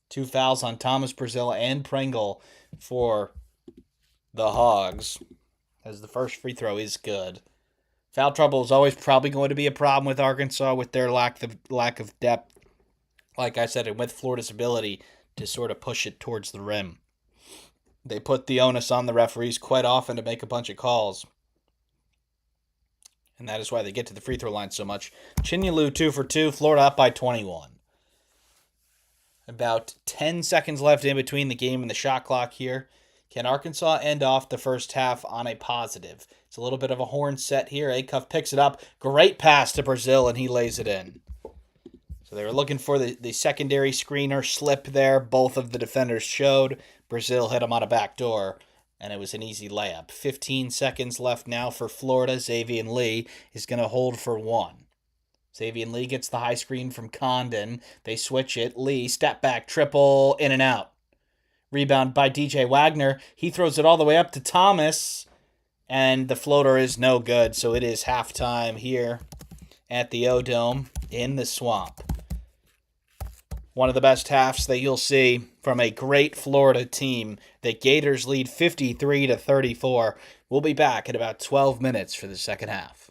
2 fouls on Thomas, Brazil, and Pringle for the Hogs, as the first free throw is good. Foul trouble is always probably going to be a problem with Arkansas with their lack of depth, like I said, and with Florida's ability to sort of push it towards the rim. They put the onus on the referees quite often to make a bunch of calls. And that is why they get to the free throw line so much. Chinyelu 2 for 2, Florida up by 21. About 10 seconds left in between the game and the shot clock here. Can Arkansas end off the first half on a positive? It's a little bit of a horn set here. Acuff picks it up. Great pass to Brazil, and he lays it in. So they were looking for the secondary screener slip there. Both of the defenders showed. Brazil hit him on a back door, and it was an easy layup. 15 seconds left now for Florida. Xavier Lee is going to hold for one. Xavier Lee gets the high screen from Condon. They switch it. Lee, step back, triple, in and out. Rebound by DJ Wagner. He throws it all the way up to Thomas, and the floater is no good. So it is halftime here at the O-Dome in the Swamp. One of the best halves that you'll see from a great Florida team. The Gators lead 53-34. We'll be back in about 12 minutes for the second half.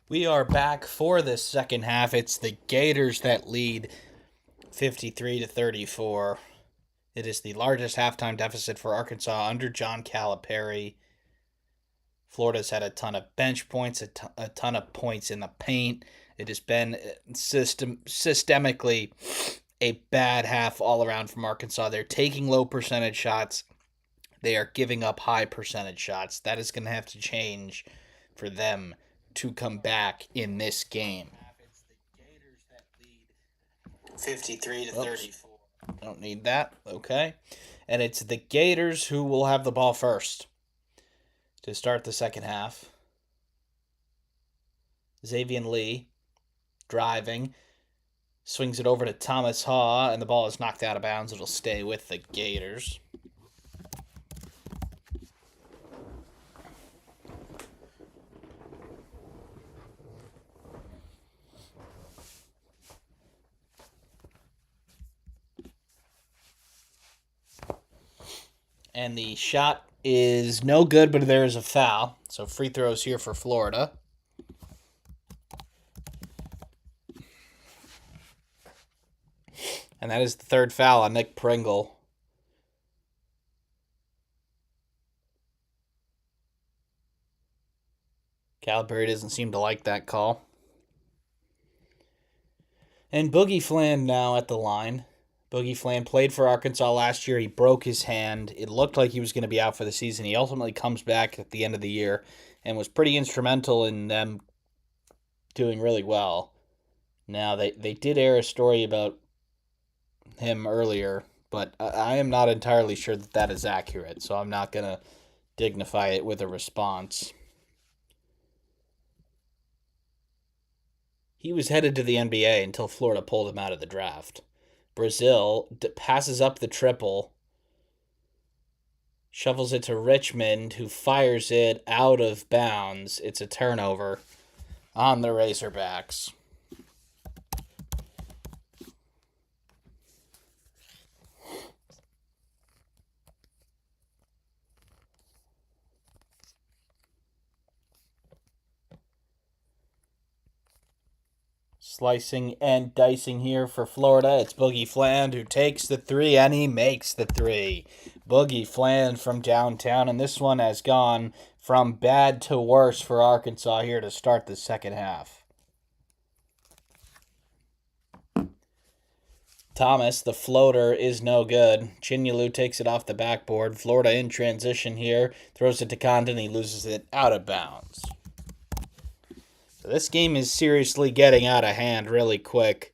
We are back for this second half. It's the Gators that lead 53 to 34. It is the largest halftime deficit for Arkansas under John Calipari. Florida's had a ton of bench points, a ton of points in the paint. It has been systemically a bad half all around from Arkansas. They're taking low percentage shots. They are giving up high percentage shots. That is going to have to change for them to come back in this game. 53 to 34. Don't need that. Okay. And it's the Gators who will have the ball first to start the second half. Xavier Lee driving, swings it over to Thomas Haw, and the ball is knocked out of bounds. It'll stay with the Gators. And the shot is no good, but there is a foul. So free throws here for Florida. And that is the third foul on Nick Pringle. Calipari doesn't seem to like that call. And Boogie Fland now at the line. Boogie Fland played for Arkansas last year. He broke his hand. It looked like he was going to be out for the season. He ultimately comes back at the end of the year and was pretty instrumental in them doing really well. Now, they did air a story about him earlier, but I am not entirely sure that that is accurate, so I'm not going to dignify it with a response. He was headed to the NBA until Florida pulled him out of the draft. Brazil passes up the triple, shovels it to Richmond, who fires it out of bounds. It's a turnover on the Razorbacks. Slicing and dicing here for Florida. It's Boogie Fland who takes the three, and he makes the three. Boogie Fland from downtown, and this one has gone from bad to worse for Arkansas here to start the second half. Thomas, the floater, is no good. Chinyelu takes it off the backboard. Florida in transition here. Throws it to Condon. He loses it out of bounds. So this game is seriously getting out of hand really quick.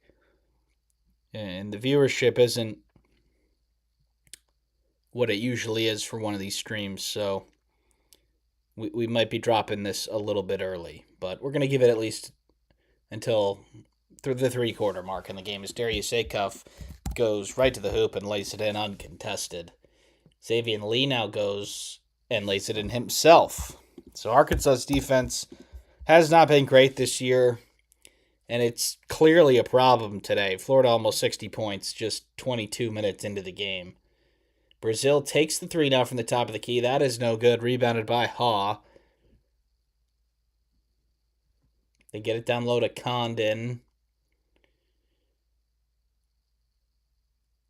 And the viewership isn't what it usually is for one of these streams. So we might be dropping this a little bit early. But we're going to give it at least until through the three-quarter mark in the game as Darius Acuff goes right to the hoop and lays it in uncontested. Xavier Lee now goes and lays it in himself. So Arkansas's defense has not been great this year, and it's clearly a problem today. Florida almost 60 points, just 22 minutes into the game. Brazil takes the three now from the top of the key. That is no good. Rebounded by Haw. They get it down low to Condon.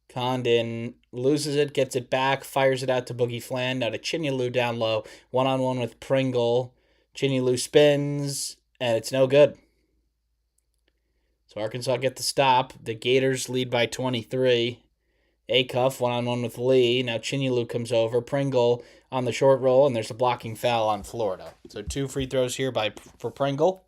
Condon loses it, gets it back, fires it out to Boogie Fland. Now to Chinyelu down low. One-on-one with Pringle. Chinyelu spins, and it's no good. So Arkansas get the stop. The Gators lead by 23. Acuff one-on-one with Lee. Now Chinyelu comes over. Pringle on the short roll, and there's a blocking foul on Florida. So 2 free throws here for Pringle.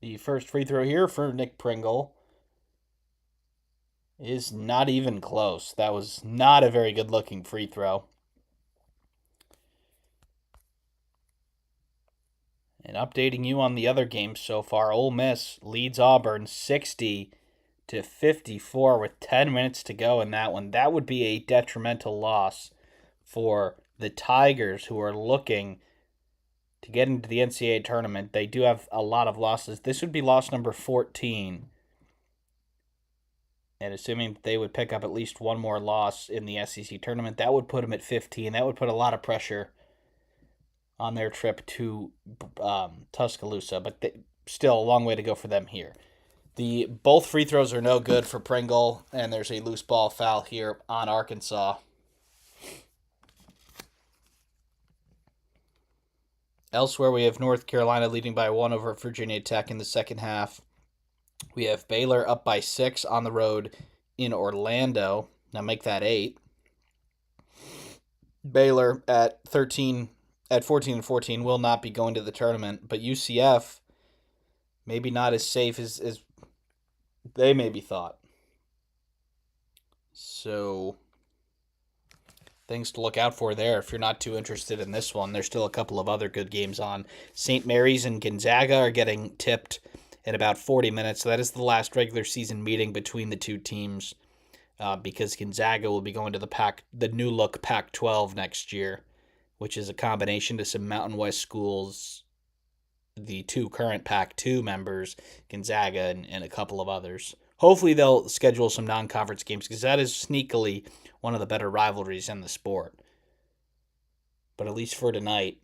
The first free throw here for Nick Pringle is not even close. That was not a very good-looking free throw. And And updating you on the other games so far, Ole Miss leads Auburn 60-54 with 10 minutes to go in that one. That would be a detrimental loss for the Tigers, who are looking to get into the NCAA tournament. They do have a lot of losses. This would be loss number 14. And assuming that they would pick up at least one more loss in the SEC tournament, that would put them at 15. That would put a lot of pressure on their trip to Tuscaloosa, but still a long way to go for them here. Both free throws are no good for Pringle, and there's a loose ball foul here on Arkansas. Elsewhere, we have North Carolina leading by 1 over Virginia Tech in the second half. We have Baylor up by 6 on the road in Orlando. Now make that 8. Baylor at 14-14 will not be going to the tournament, but UCF maybe not as safe as they may be thought. So things to look out for there if you're not too interested in this one. There's still a couple of other good games on. St. Mary's and Gonzaga are getting tipped in about 40 minutes. So that is the last regular season meeting between the two teams because Gonzaga will be going to the new look Pac-12 next year, which is a combination to some Mountain West schools, the two current Pac-2 members, Gonzaga and a couple of others. Hopefully they'll schedule some non-conference games because that is sneakily one of the better rivalries in the sport. But at least for tonight,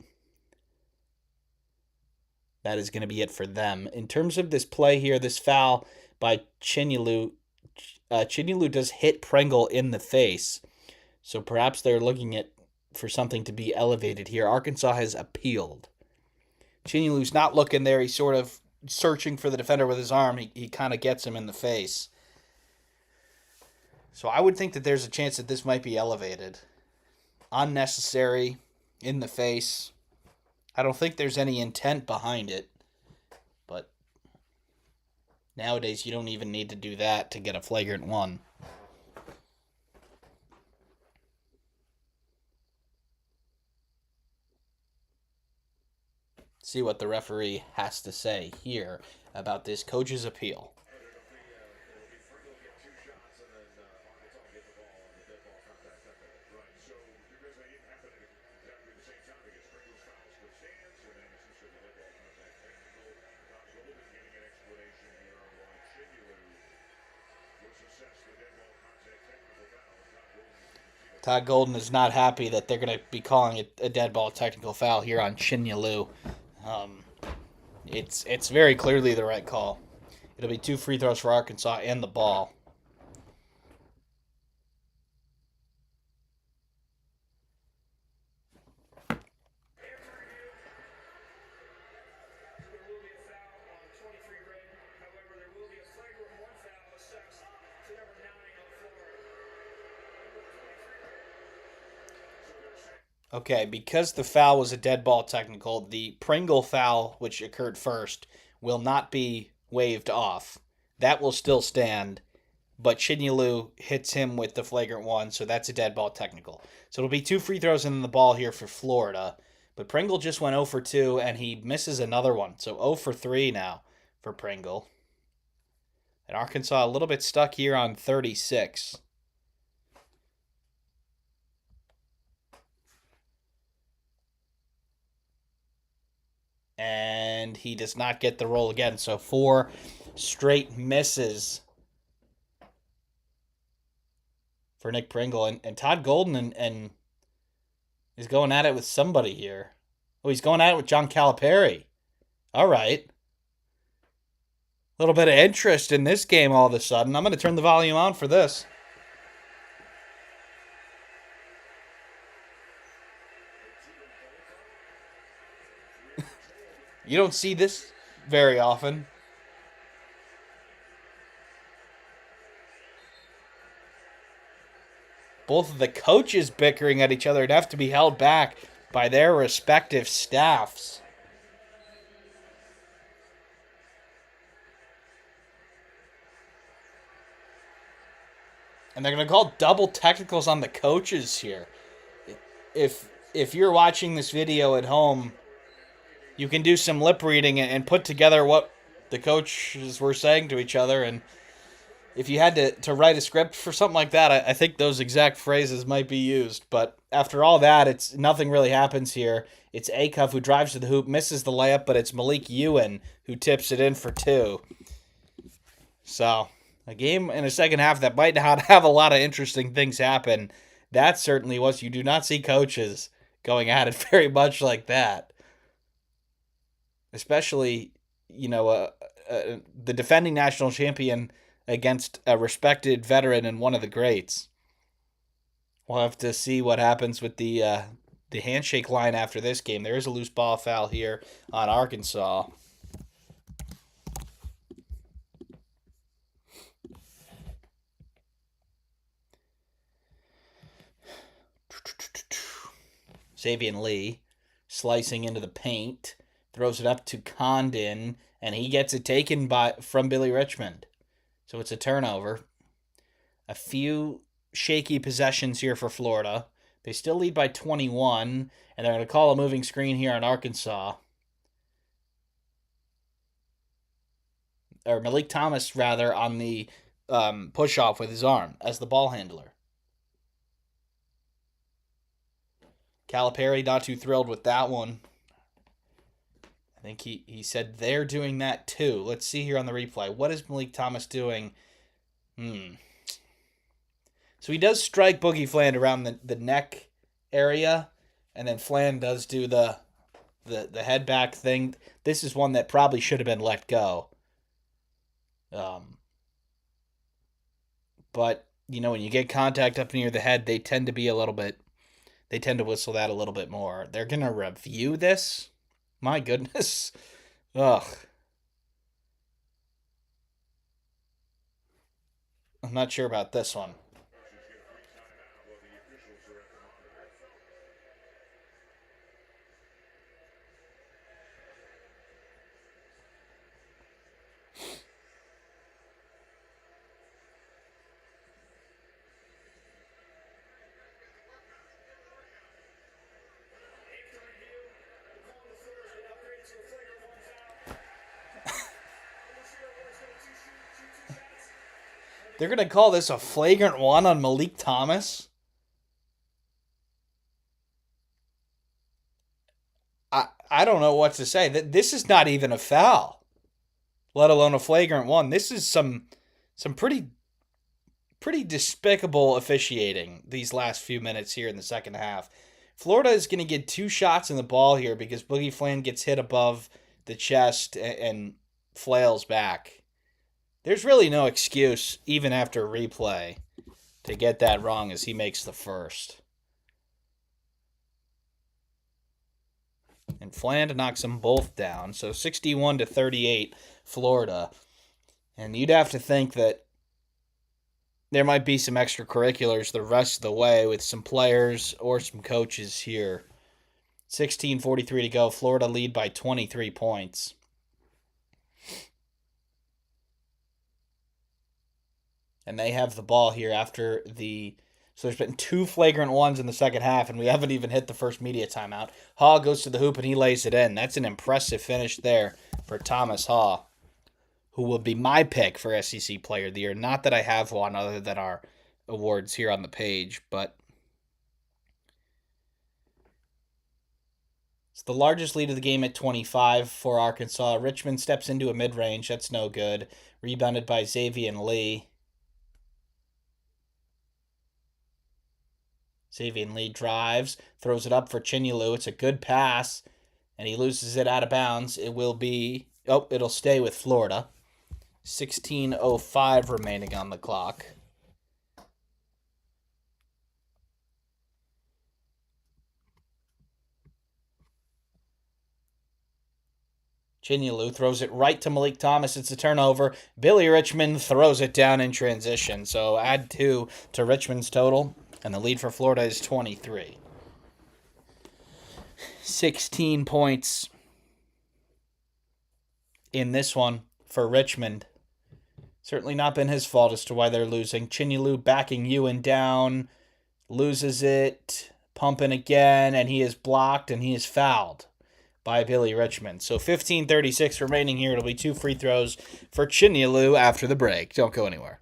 that is going to be it for them. In terms of this play here, this foul by Chinyelu, Chinyelu does hit Pringle in the face. So perhaps they're looking for something to be elevated here. Arkansas has appealed. Chinyelu's not looking there. He's sort of searching for the defender with his arm. He kind of gets him in the face. So I would think that there's a chance that this might be elevated. Unnecessary, in the face. I don't think there's any intent behind it. But nowadays you don't even need to do that to get a flagrant one. See what the referee has to say here about this coach's appeal. Todd Golden is not happy that they're going to be calling it a dead ball technical foul here on Chinyelu. It's very clearly the right call. It'll be 2 free throws for Arkansas and the ball. Okay, because the foul was a dead ball technical, the Pringle foul, which occurred first, will not be waved off. That will still stand, but Chinyelu hits him with the flagrant one, so that's a dead ball technical. So it'll be 2 free throws in the ball here for Florida, but Pringle just went 0 for 2, and he misses another one, so 0 for 3 now for Pringle. And Arkansas a little bit stuck here on 36. And he does not get the roll again. So 4 straight misses for Nick Pringle. And Todd Golden and is going at it with somebody here. Oh, he's going at it with John Calipari. All right. A little bit of interest in this game all of a sudden. I'm going to turn the volume on for this. You don't see this very often. Both of the coaches bickering at each other and have to be held back by their respective staffs. And they're going to call double technicals on the coaches here. If you're watching this video at home, you can do some lip reading and put together what the coaches were saying to each other. And if you had to write a script for something like that, I think those exact phrases might be used. But after all that, it's nothing really happens here. It's Acuff who drives to the hoop, misses the layup, but it's Malik Ewan who tips it in for two. So, a game in the second half that might not have a lot of interesting things happen. That certainly was. You do not see coaches going at it very much like that. Especially, the defending national champion against a respected veteran and one of the greats. We'll have to see what happens with the handshake line after this game. There is a loose ball foul here on Arkansas. Xavier Lee slicing into the paint, throws it up to Condon, and he gets it taken from Billy Richmond. So it's a turnover. A few shaky possessions here for Florida. They still lead by 21, and they're going to call a moving screen here on Arkansas. Or Malik Thomas, rather, on the push-off with his arm as the ball handler. Calipari not too thrilled with that one. I think he said they're doing that too. Let's see here on the replay. What is Malik Thomas doing? So he does strike Boogie Fland around the neck area, and then Fland does do the head back thing. This is one that probably should have been let go. But, when you get contact up near the head, they tend to whistle that a little bit more. They're going to review this? My goodness. Ugh. I'm not sure about this one. They're going to call this a flagrant one on Malik Thomas? I don't know what to say. This is not even a foul, let alone a flagrant one. This is some pretty despicable officiating these last few minutes here in the second half. Florida is going to get 2 shots in the ball here because Boogie Fland gets hit above the chest and flails back. There's really no excuse, even after replay, to get that wrong as he makes the first. And Fland knocks them both down. So 61-38, Florida. And you'd have to think that there might be some extracurriculars the rest of the way with some players or some coaches here. 16:43 to go. Florida lead by 23 points. And they have the ball here after so there's been 2 flagrant ones in the second half, and we haven't even hit the first media timeout. Haw goes to the hoop, and he lays it in. That's an impressive finish there for Thomas Haw, who will be my pick for SEC Player of the Year. Not that I have one other than our awards here on the page, but it's the largest lead of the game at 25 for Arkansas. Richmond steps into a mid-range. That's no good. Rebounded by Xavier Lee. Xavier Lee drives, throws it up for Chinyelu. It's a good pass, and he loses it out of bounds. It'll stay with Florida. 16:05 remaining on the clock. Chinyelu throws it right to Malik Thomas. It's a turnover. Billy Richmond throws it down in transition. So add 2 to Richmond's total. And the lead for Florida is 23. 16 points in this one for Richmond. Certainly not been his fault as to why they're losing. Chinyelu backing Ewan down. Loses it. Pumping again. And he is blocked and he is fouled by Billy Richmond. So 15:36 remaining here. It'll be 2 free throws for Chinyelu after the break. Don't go anywhere.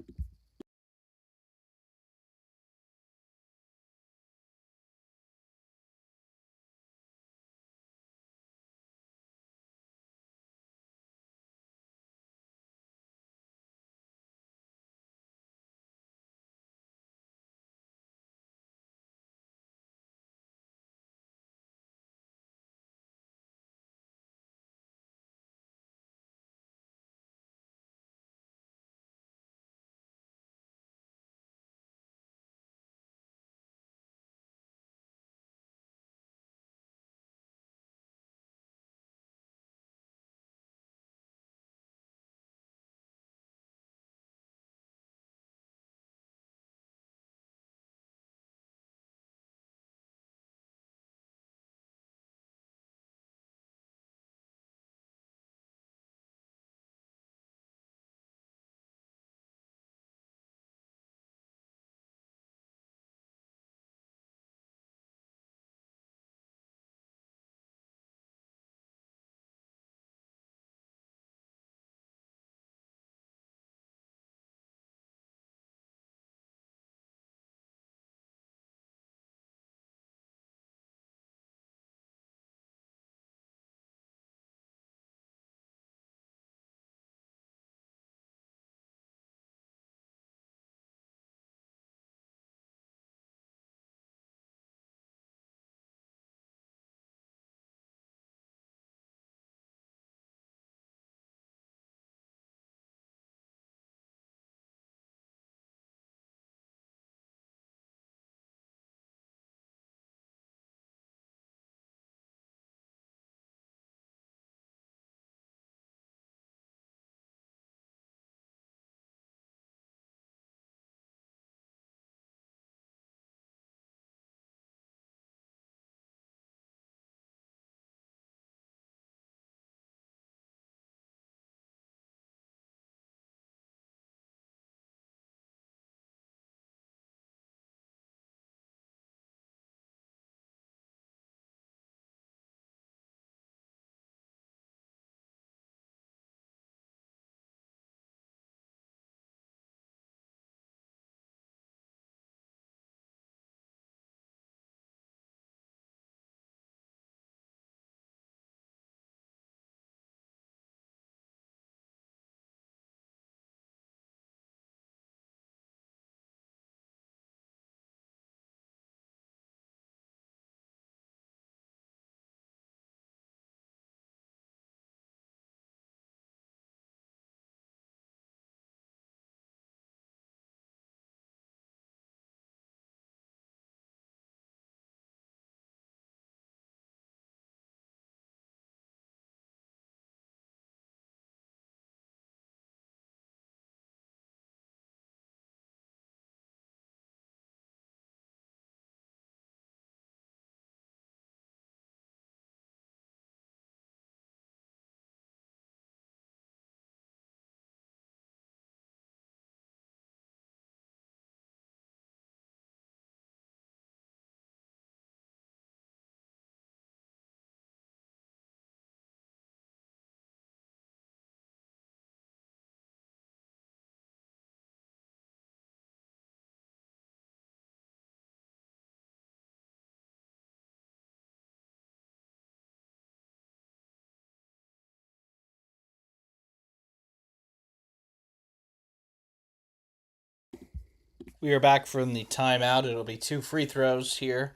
We are back from the timeout. It'll be 2 free throws here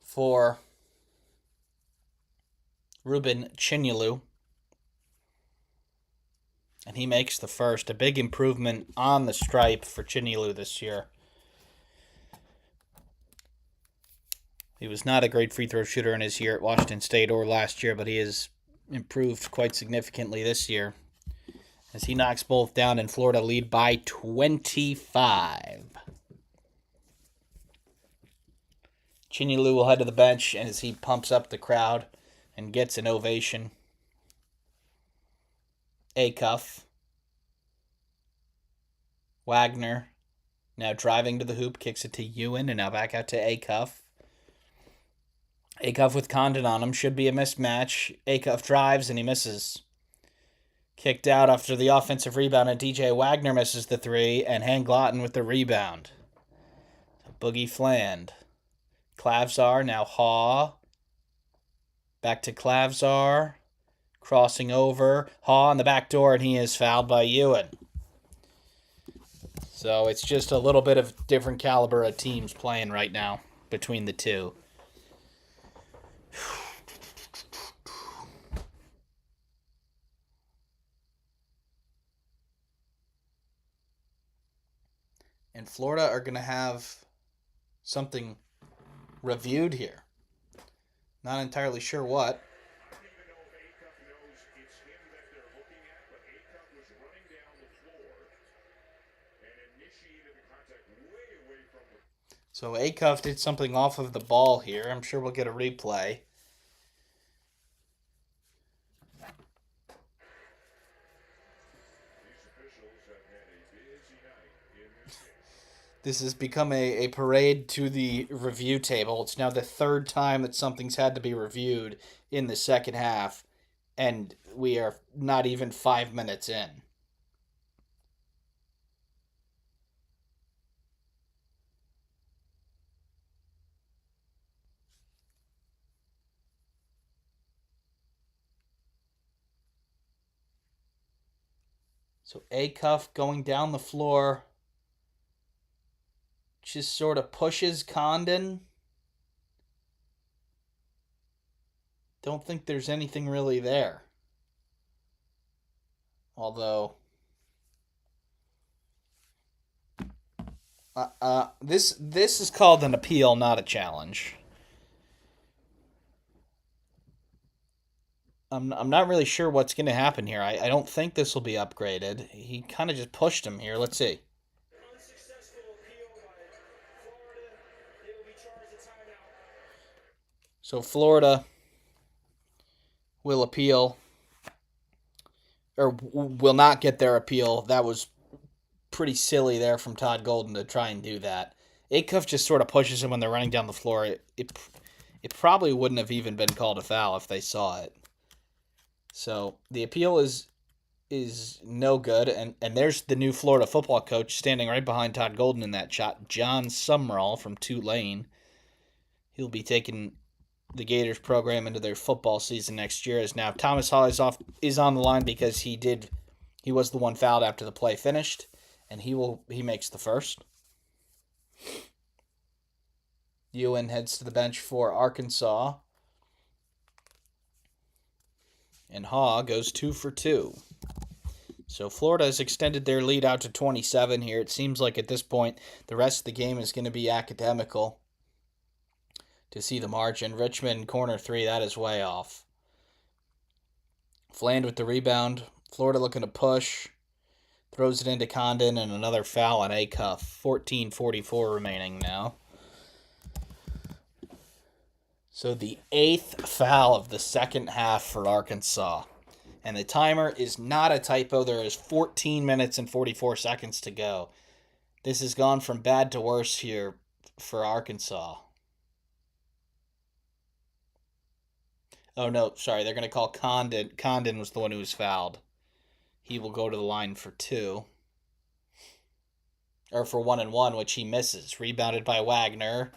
for Ruben Chinyelu. And he makes the first. A big improvement on the stripe for Chinyelu this year. He was not a great free throw shooter in his year at Washington State or last year, but he has improved quite significantly this year as he knocks both down and Florida lead by 25. Chinyelu will head to the bench as he pumps up the crowd and gets an ovation. Acuff. Wagner now driving to the hoop, kicks it to Ewan, and now back out to Acuff. Acuff with Condon on him. Should be a mismatch. Acuff drives and he misses. Kicked out after the offensive rebound, and DJ Wagner misses the three, and Hanglotten with the rebound. Boogie Fland. Klavzar, now Haw. Back to Klavzar. Crossing over. Haw on the back door, and he is fouled by Ewan. So it's just a little bit of different caliber of teams playing right now between the two. And Florida are going to have something reviewed here. Not entirely sure what. So Acuff did something off of the ball here. I'm sure we'll get a replay. This has become a parade to the review table. It's now the third time that something's had to be reviewed in the second half, and we are not even 5 minutes in. So Acuff going down the floor just sort of pushes Condon. Don't think there's anything really there. Although this is called an appeal, not a challenge. I'm not really sure what's going to happen here. I don't think this will be upgraded. He kind of just pushed him here. Let's see. So Florida will appeal, or will not get their appeal. That was pretty silly there from Todd Golden to try and do that. Acuff just sort of pushes him when they're running down the floor. It probably wouldn't have even been called a foul if they saw it. So the appeal is no good, and there's the new Florida football coach standing right behind Todd Golden in that shot, John Sumrall from Tulane. He'll be taking the Gators program into their football season next year. As now Thomas Hall is on the line because he was the one fouled after the play finished, and he makes the first. Ewan heads to the bench for Arkansas. And Haw goes 2 for 2. So Florida has extended their lead out to 27 here. It seems like at this point the rest of the game is going to be academical to see the margin. Richmond, corner 3, that is way off. Fland with the rebound. Florida looking to push. Throws it into Condon, and another foul on Acuff. 14:44 remaining now. So the 8th foul of the second half for Arkansas. And the timer is not a typo. There is 14 minutes and 44 seconds to go. This has gone from bad to worse here for Arkansas. Oh, no, sorry. They're going to call Condon. Condon was the one who was fouled. He will go to the line for 2. Or for 1-1, which he misses. Rebounded by Wagner.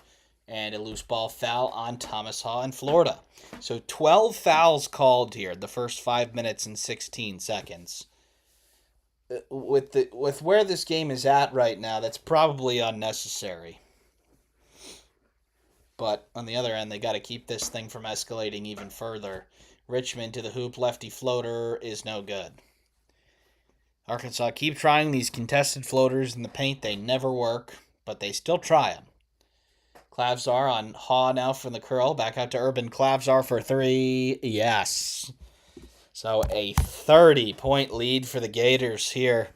And a loose ball foul on Thomas Haw in Florida. So 12 fouls called here the first 5 minutes and 16 seconds. With where this game is at right now, that's probably unnecessary. But on the other end, they got to keep this thing from escalating even further. Richmond to the hoop, lefty floater is no good. Arkansas keep trying these contested floaters in the paint. They never work, but they still try them. Klavzar on Haw now from the curl. Back out to Urban Klavzar for 3. Yes. So a 30-point lead for the Gators here.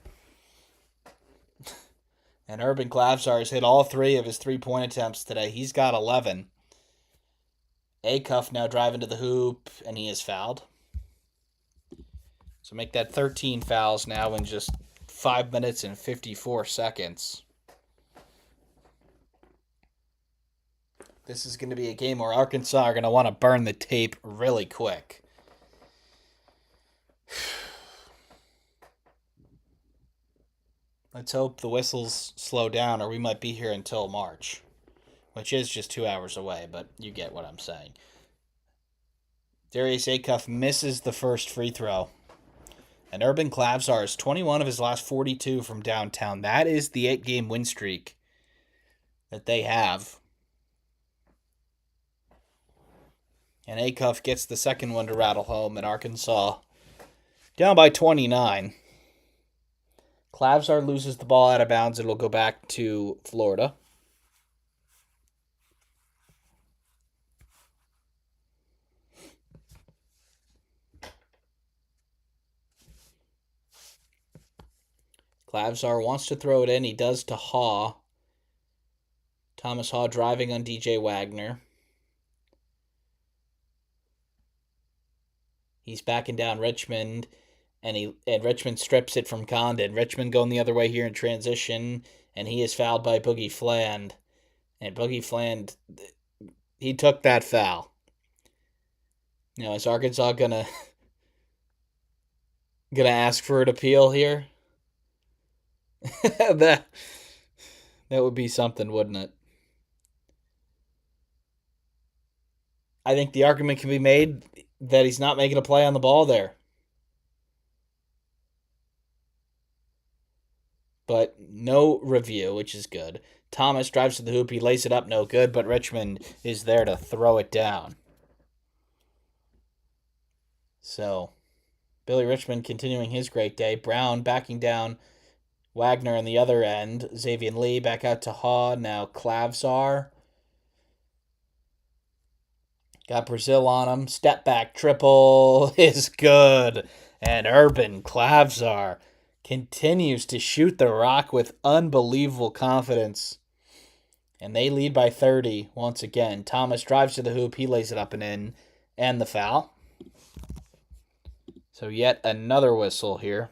And Urban Klavzar has hit all 3 of his 3-point attempts today. He's got 11. Acuff now driving to the hoop, and he is fouled. So make that 13 fouls now in just 5 minutes and 54 seconds. This is going to be a game where Arkansas are going to want to burn the tape really quick. Let's hope the whistles slow down, or we might be here until March, which is just 2 hours away, but you get what I'm saying. Darius Acuff misses the first free throw. And Urban Clavsar is 21 of his last 42 from downtown. That is the 8-game win streak that they have. And Acuff gets the second one to rattle home, and Arkansas down by 29. Clavsar loses the ball out of bounds. It'll go back to Florida. Clavsar wants to throw it in. He does to Haw. Thomas Haw driving on DJ Wagner. He's backing down Richmond, and Richmond strips it from Condon. Richmond going the other way here in transition, and he is fouled by Boogie Fland. And Boogie Fland, he took that foul. Is Arkansas gonna ask for an appeal here? that would be something, wouldn't it? I think the argument can be made that he's not making a play on the ball there. But no review, which is good. Thomas drives to the hoop. He lays it up, no good, but Richmond is there to throw it down. So, Billy Richmond continuing his great day. Brown backing down Wagner on the other end. Xavier Lee back out to Haw. Now Clavsar. Got Brazil on him. Step back triple is good. And Urban Clavsar continues to shoot the rock with unbelievable confidence. And they lead by 30 once again. Thomas drives to the hoop. He lays it up and in. And the foul. So yet another whistle here.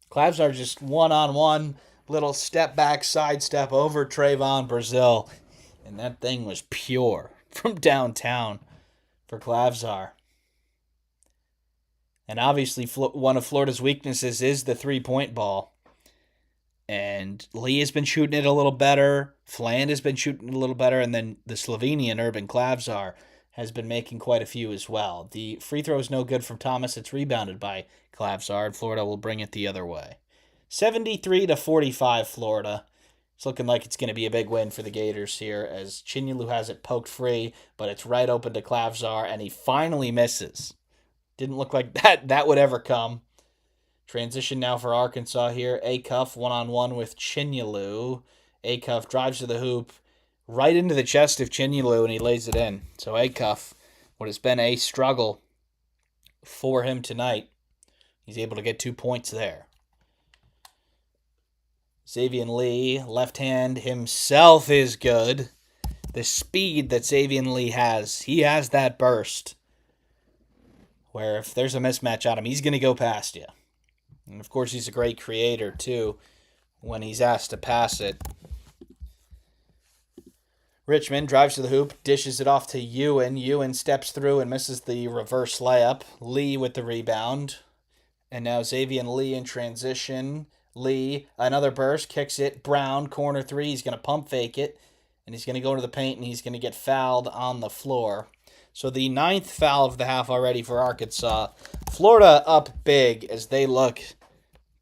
Clavsar just one-on-one. Little step back, sidestep over Trayvon Brazil. And that thing was pure from downtown for Clavsar. And obviously, one of Florida's weaknesses is the three-point ball. And Lee has been shooting it a little better. Fland has been shooting it a little better. And then the Slovenian Urban Clavsar has been making quite a few as well. The free throw is no good from Thomas. It's rebounded by Clavsar, and Florida will bring it the other way. 73-45 Florida. It's looking like it's going to be a big win for the Gators here as Chinyelu has it poked free, but it's right open to Clavsar, and he finally misses. Didn't look like that would ever come. Transition now for Arkansas here. Acuff one-on-one with Chinyelu. Acuff drives to the hoop, right into the chest of Chinyelu, and he lays it in. So Acuff, what has been a struggle for him tonight, he's able to get 2 points there. Xavier Lee, left hand himself is good. The speed that Xavier Lee has, he has that burst where if there's a mismatch on him, he's going to go past you. And of course, he's a great creator too when he's asked to pass it. Richmond drives to the hoop, dishes it off to Ewan. Ewan steps through and misses the reverse layup. Lee with the rebound. And now Xavier Lee in transition. Lee, another burst, kicks it. Brown, corner three. He's going to pump fake it. And he's going to go into the paint, and he's going to get fouled on the floor. So the 9th foul of the half already for Arkansas. Florida up big as they look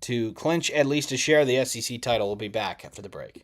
to clinch at least a share of the SEC title. We'll be back after the break.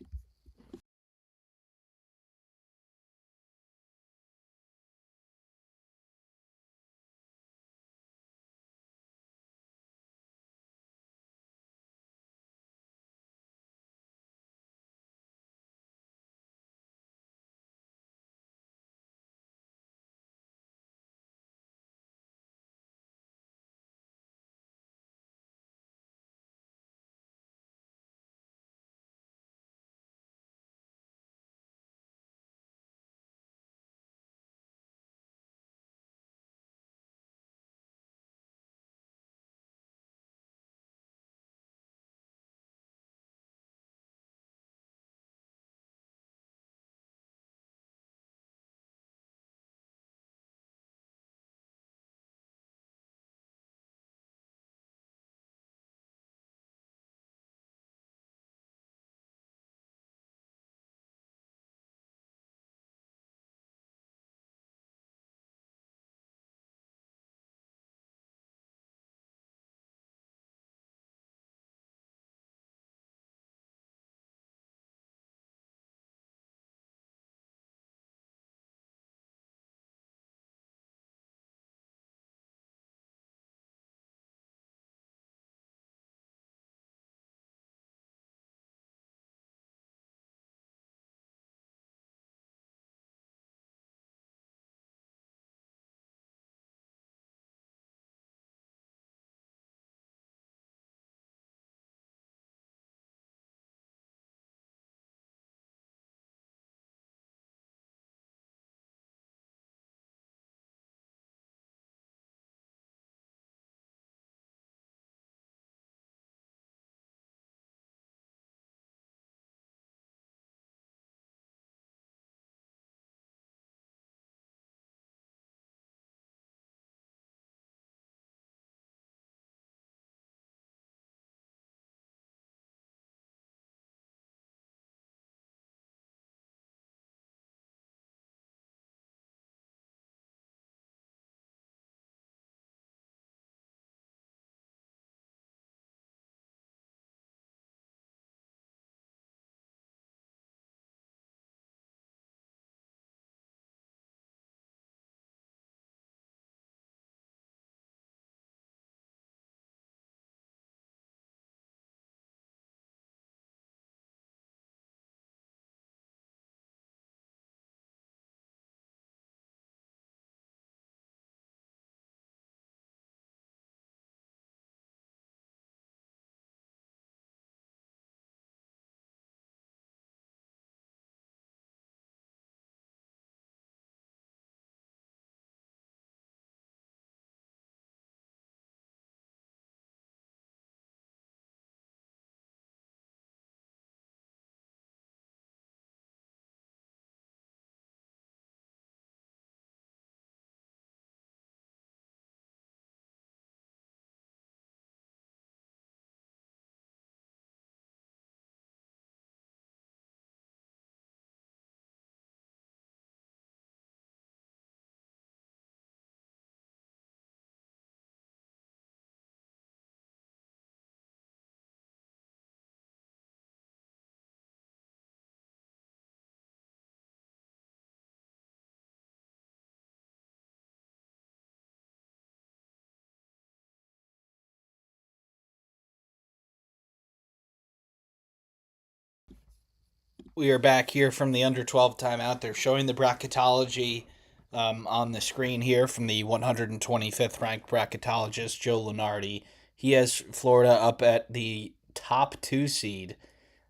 We are back here from the under 12 timeout. They're showing the bracketology on the screen here from the 125th ranked bracketologist, Joe Lunardi. He has Florida up at the top 2 seed.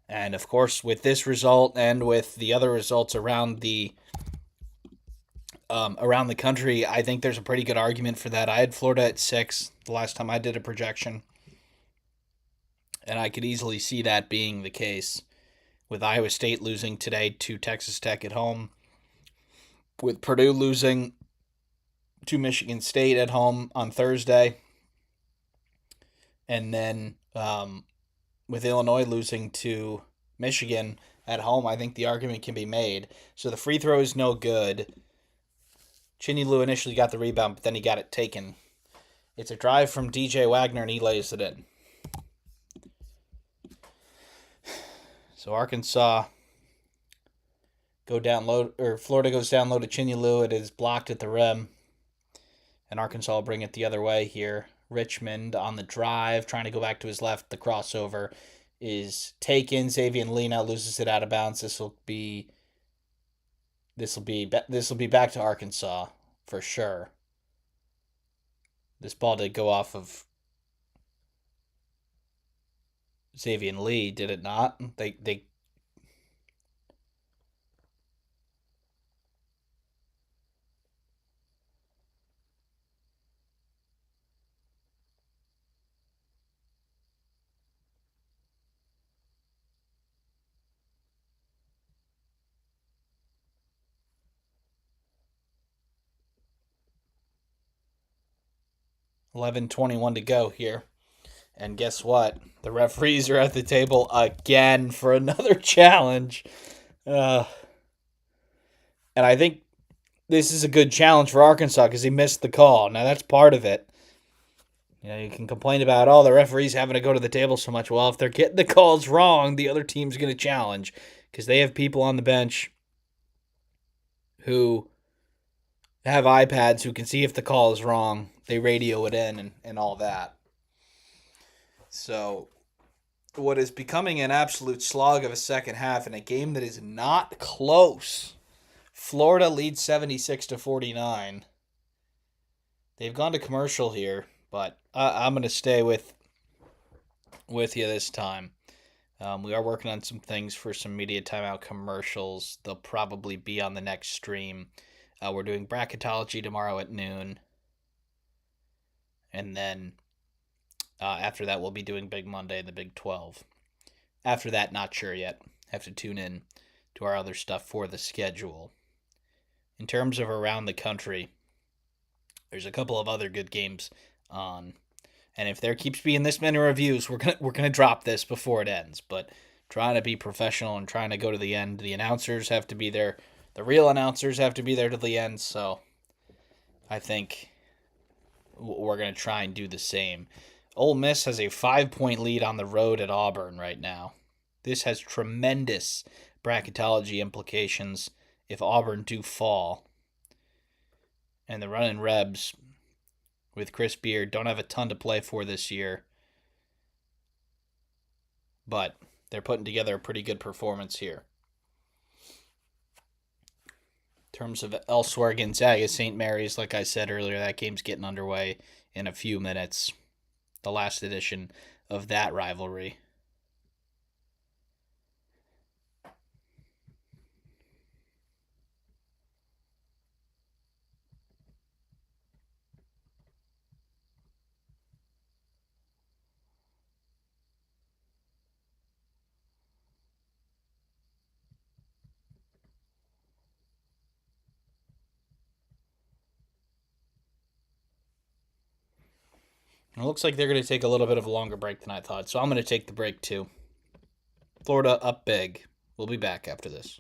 And of course, with this result and with the other results around the country, I think there's a pretty good argument for that. I had Florida at 6 the last time I did a projection, and I could easily see that being the case. With Iowa State losing today to Texas Tech at home, with Purdue losing to Michigan State at home on Thursday, and then with Illinois losing to Michigan at home, I think the argument can be made. So the free throw is no good. Chinyelu initially got the rebound, but then he got it taken. It's a drive from DJ Wagner, and he lays it in. So Arkansas Florida goes down low to Chinyelu. It is blocked at the rim, and Arkansas will bring it the other way here. Richmond on the drive, trying to go back to his left. The crossover is taken. Xavier Lena loses it out of bounds. This will be back to Arkansas for sure. This ball did go off of Xavier Lee, did it not? They 11:21 to go here. And guess what? The referees are at the table again for another challenge. And I think this is a good challenge for Arkansas because he missed the call. Now, that's part of it. You can complain about, the referees having to go to the table so much. Well, if they're getting the calls wrong, the other team's going to challenge because they have people on the bench who have iPads who can see if the call is wrong. They radio it in and all that. So, what is becoming an absolute slog of a second half in a game that is not close. Florida leads 76-49. They've gone to commercial here, but I'm going to stay with you this time. We are working on some things for some media timeout commercials. They'll probably be on the next stream. We're doing bracketology tomorrow at noon. And then after that, we'll be doing Big Monday and the Big 12. After that, not sure yet. Have to tune in to our other stuff for the schedule. In terms of around the country, there's a couple of other good games on. And if there keeps being this many reviews, we're gonna drop this before it ends. But trying to be professional and trying to go to the end. The announcers have to be there. The real announcers have to be there to the end. So I think we're gonna try and do the same. Ole Miss has a 5-point lead on the road at Auburn right now. This has tremendous bracketology implications if Auburn do fall. And the running Rebs with Chris Beard don't have a ton to play for this year. But they're putting together a pretty good performance here. In terms of elsewhere, Gonzaga, St. Mary's, like I said earlier, that game's getting underway in a few minutes. The last edition of that rivalry. It looks like they're going to take a little bit of a longer break than I thought, so I'm going to take the break too. Florida up big. We'll be back after this.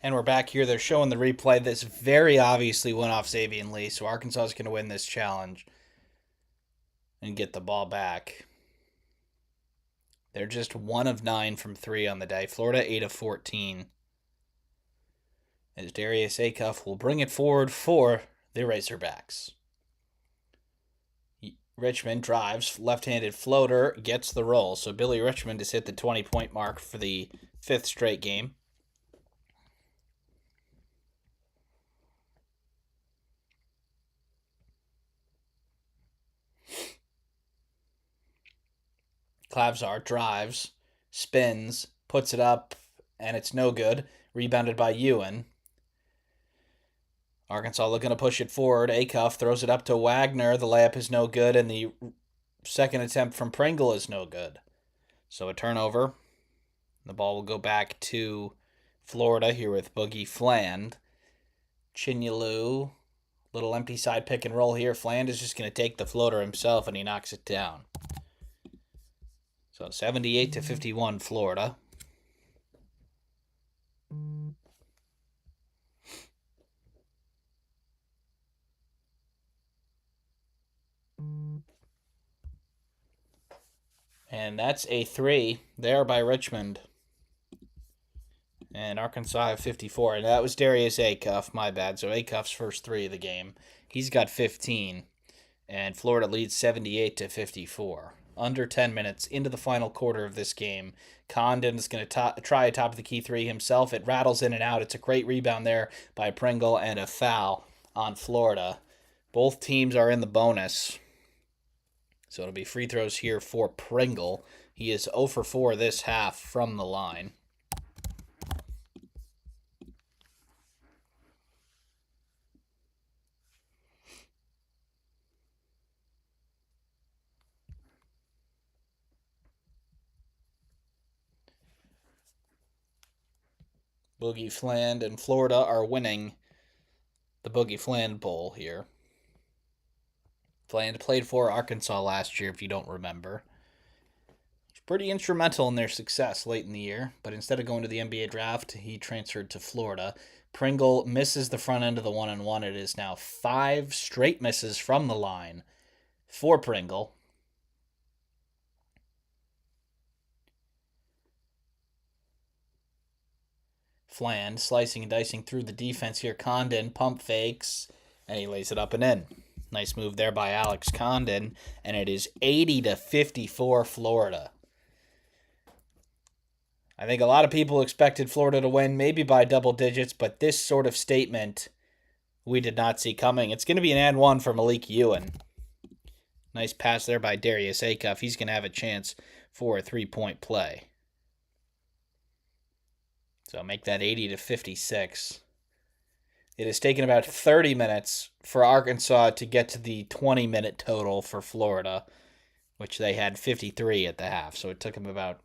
And we're back here. They're showing the replay. This very obviously went off Xavier Lee, so Arkansas is going to win this challenge and get the ball back. They're just 1 of 9 from 3 on the day. Florida 8 of 14. As Darius Acuff will bring it forward for the Razorbacks. Richmond drives, left-handed floater, gets the roll. So Billy Richmond has hit the 20-point mark for the 5th straight game. Klavzar drives, spins, puts it up, and it's no good. Rebounded by Ewan. Arkansas looking to push it forward. Acuff throws it up to Wagner. The layup is no good, and the second attempt from Pringle is no good. So a turnover. The ball will go back to Florida here with Boogie Fland. Chinyelu, little empty side pick and roll here. Fland is just going to take the floater himself, and he knocks it down. So 78 to 51, Florida. And that's a 3 there by Richmond. And Arkansas have 54. And that was Darius Acuff, my bad. So Acuff's first 3 of the game. He's got 15. And Florida leads 78 to 54. Under 10 minutes into the final quarter of this game. Condon is going to try a top of the key 3 himself. It rattles in and out. It's a great rebound there by Pringle and a foul on Florida. Both teams are in the bonus. So it'll be free throws here for Pringle. He is 0 for 4 this half from the line. Boogie Fland and Florida are winning the Boogie Fland Bowl here. Fland played for Arkansas last year, if you don't remember. He's pretty instrumental in their success late in the year, but instead of going to the NBA draft, he transferred to Florida. Pringle misses the front end of the 1-on-1. It is now 5 straight misses from the line for Pringle. Fland slicing and dicing through the defense here. Condon pump fakes, and he lays it up and in. Nice move there by Alex Condon, and it is 80 to 54 Florida. I think a lot of people expected Florida to win, maybe by double digits, but this sort of statement we did not see coming. It's going to be an and one for Malik Ewan. Nice pass there by Darius Acuff. He's going to have a chance for a 3-point play. So make that 80 to 56. It has taken about 30 minutes for Arkansas to get to the 20-minute total for Florida, which they had 53 at the half. So it took them about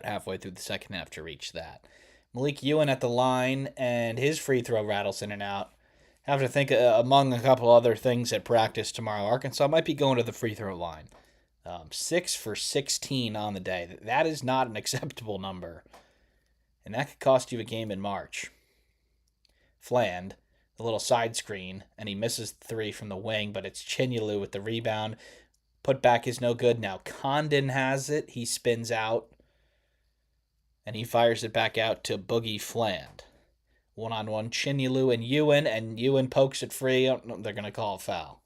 halfway through the second half to reach that. Malik Ewan at the line, and his free throw rattles in and out. Have to think among a couple other things at practice tomorrow. Arkansas might be going to the free throw line. 6 for 16 on the day. That is not an acceptable number. And that could cost you a game in March. Fland, the little side screen, and he misses 3 from the wing, but it's Chinyelu with the rebound. Put back is no good. Now Condon has it. He spins out, and he fires it back out to Boogie Fland. 1-on-1 Chinyelu and Ewan pokes it free. Oh, no, they're going to call a foul.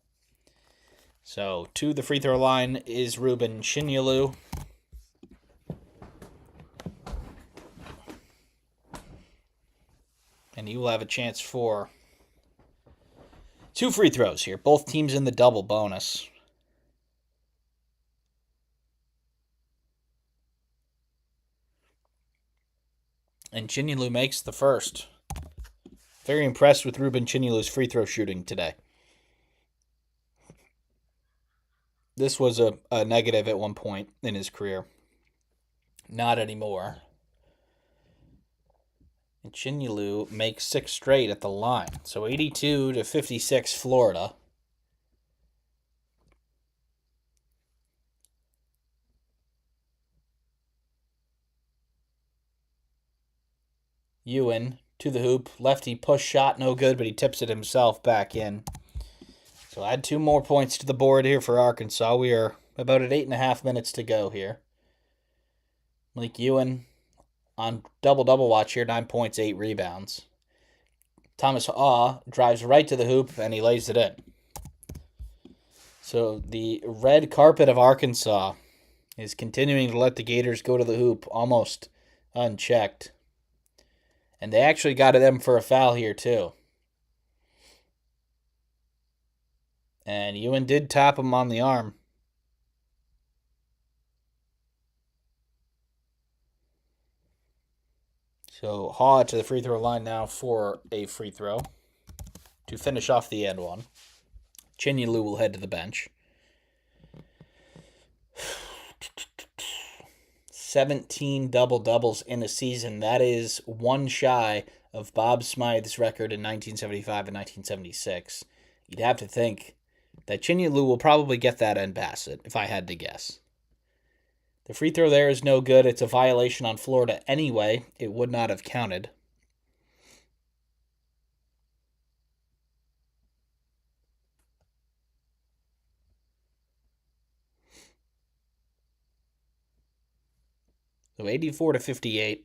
So to the free throw line is Ruben Chinyelu. And he will have a chance for 2 free throws here. Both teams in the double bonus. And Chinyelu makes the first. Very impressed with Ruben Chinyelu's free throw shooting today. This was a negative at one point in his career. Not anymore. And Chinyelu makes 6 straight at the line. So 82 to 56 Florida. Ewan to the hoop. Lefty push shot, no good, but he tips it himself back in. So add 2 more points to the board here for Arkansas. We are about at 8.5 minutes to go here. Malik Ewan on double-double watch here, 9 points, 8 rebounds. Thomas Haw drives right to the hoop, and he lays it in. So the red carpet of Arkansas is continuing to let the Gators go to the hoop almost unchecked. And they actually got them for a foul here, too. And Ewan did tap him on the arm. So Haw to the free throw line now for a free throw to finish off the and one. Chinyelu will head to the bench. 17 double-doubles in a season. That is one shy of Bob Smythe's record in 1975 and 1976. You'd have to think that Chinyelu will probably get that and pass it, if I had to guess. The free throw there is no good. It's a violation on Florida anyway. It would not have counted. So 84-58,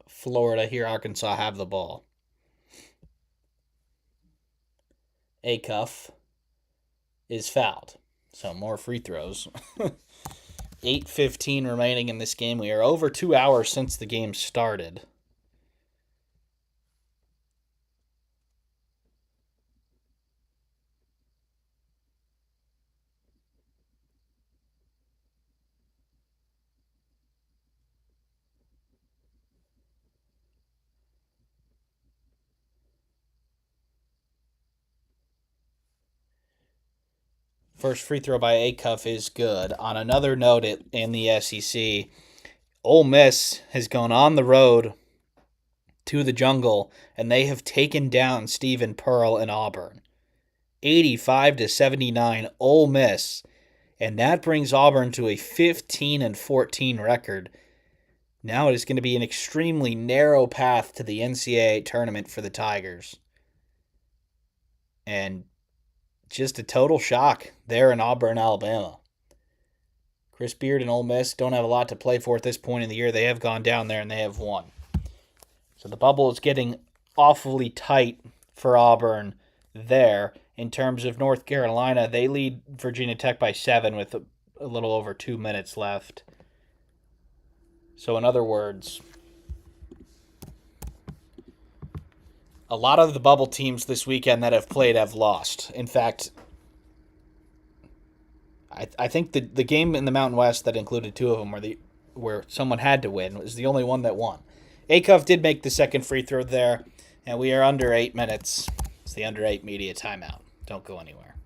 Florida. Here Arkansas have the ball. Acuff is fouled. So more free throws. 8:15 remaining in this game. We are over 2 hours since the game started. First free throw by Acuff is good. On another note, in the SEC, Ole Miss has gone on the road to the jungle, and they have taken down Stephen Pearl and Auburn. 85-79, Ole Miss. And that brings Auburn to a 15-14 record. Now it is going to be an extremely narrow path to the NCAA tournament for the Tigers. And just a total shock there in Auburn, Alabama. Chris Beard and Ole Miss don't have a lot to play for at this point in the year. They have gone down there and they have won. So the bubble is getting awfully tight for Auburn there. In terms of North Carolina, they lead Virginia Tech by 7 with a little over 2 minutes left. So in other words, a lot of the bubble teams this weekend that have played have lost. In fact, I think the game in the Mountain West that included 2 of them where someone had to win was the only one that won. Acuff did make the second free throw there, and we are under 8 minutes. It's the under 8 media timeout. Don't go anywhere.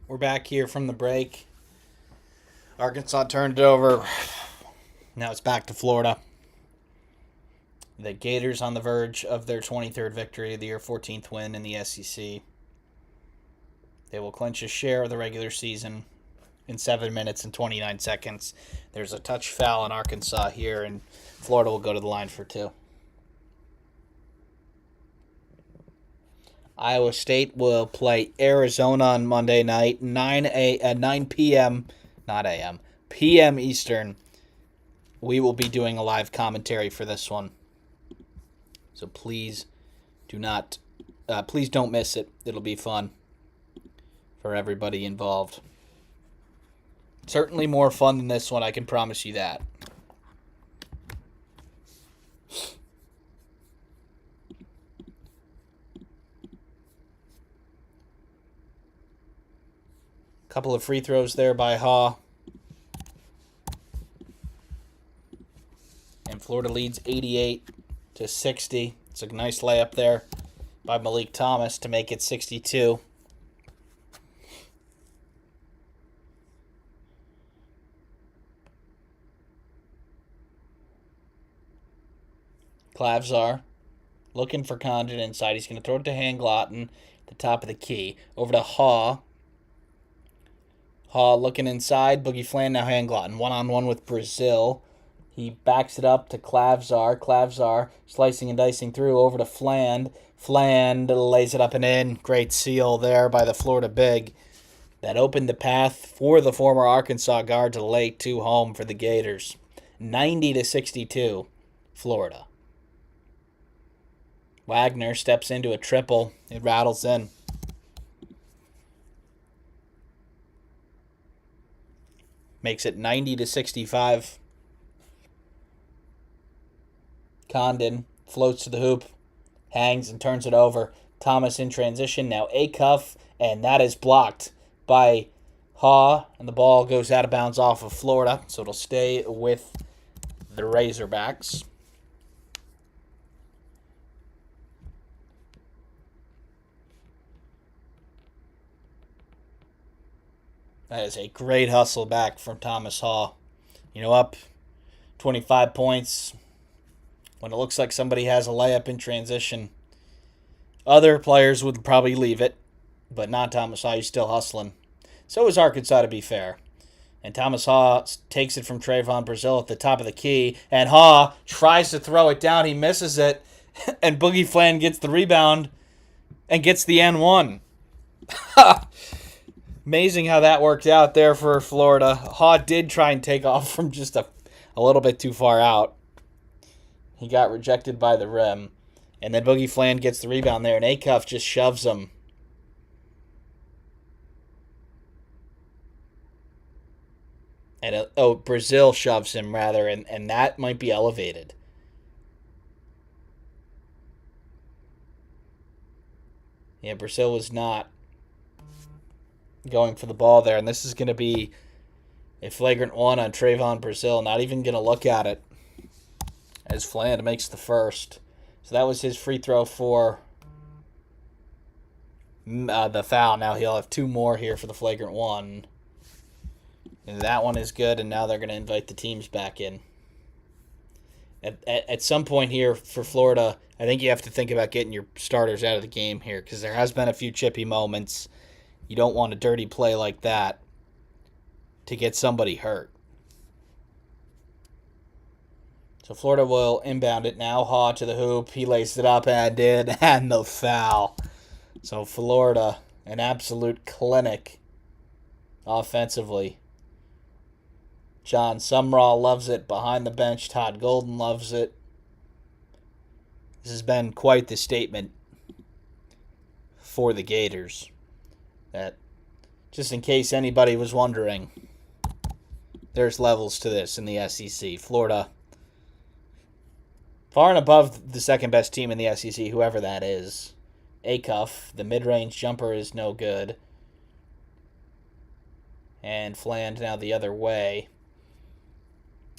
We're back here from the break. Arkansas turned it over. Now it's back to Florida. The Gators on the verge of their 23rd victory of the year, 14th win in the SEC. They will clinch a share of the regular season in 7 minutes and 29 seconds. There's a touch foul in Arkansas here, and Florida will go to the line for 2. Iowa State will play Arizona on Monday night, 9 p.m., not a.m., p.m. Eastern. We will be doing a live commentary for this one. So please don't miss it. It'll be fun for everybody involved. Certainly more fun than this one, I can promise you that. Couple of free throws there by Ha. And Florida leads 88-60. It's a nice layup there by Malik Thomas to make it 62. Klavzar looking for Condon inside. He's going to throw it to Hanglotten at the top of the key. Over to Ha. Ha looking inside. Boogie Flan now Hanglotten. One-on-one with Brazil. He backs it up to Klavzar. Klavzar slicing and dicing through over to Fland. Fland lays it up and in. Great seal there by the Florida big. That opened the path for the former Arkansas guard to lay 2 home for the Gators. 90-62, Florida. Wagner steps into a triple. It rattles in. Makes it 90-65. Condon floats to the hoop, hangs and turns it over. Thomas in transition, now Acuff, and that is blocked by Ha, and the ball goes out of bounds off of Florida, so it'll stay with the Razorbacks. That is a great hustle back from Thomas Ha. Up 25 points when it looks like somebody has a layup in transition. Other players would probably leave it, but not Thomas Ha. He's still hustling. So is Arkansas, to be fair. And Thomas Ha takes it from Trayvon Brazil at the top of the key, and Ha tries to throw it down. He misses it, and Boogie Flan gets the rebound and gets the N1. Amazing how that worked out there for Florida. Ha did try and take off from just a little bit too far out. He got rejected by the rim. And then Boogie Flan gets the rebound there, and Acuff just shoves him. And Brazil shoves him, rather, and that might be elevated. Yeah, Brazil was not going for the ball there, and this is going to be a flagrant 1 on Trayvon Brazil. Not even going to look at it as Fland makes the first. So that was his free throw for the foul. Now he'll have 2 more here for the flagrant 1. And that one is good, and now they're going to invite the teams back in. At some point here for Florida, I think you have to think about getting your starters out of the game here, because there has been a few chippy moments. You don't want a dirty play like that to get somebody hurt. So Florida will inbound it now. Ha to the hoop. He lays it up and did, and the foul. So Florida, an absolute clinic offensively. John Sumrall loves it behind the bench. Todd Golden loves it. This has been quite the statement for the Gators. That, just in case anybody was wondering, there's levels to this in the SEC. Florida, far and above the second best team in the SEC, whoever that is. Acuff, the mid-range jumper is no good. And Fland now the other way.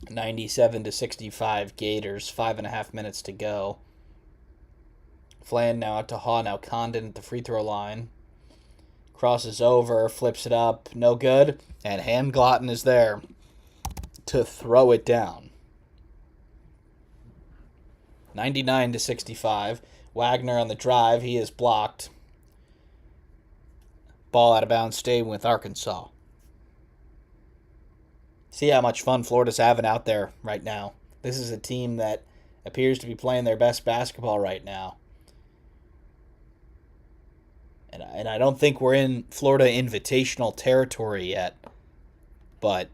97-65 Gators, 5.5 minutes to go. Fland now out to Ha, now Condon at the free throw line. Crosses over, flips it up, no good. And Handglotten is there to throw it down. 99-65. Wagner on the drive. He is blocked. Ball out of bounds, staying with Arkansas. See how much fun Florida's having out there right now. This is a team that appears to be playing their best basketball right now. And I don't think we're in Florida Invitational territory yet. But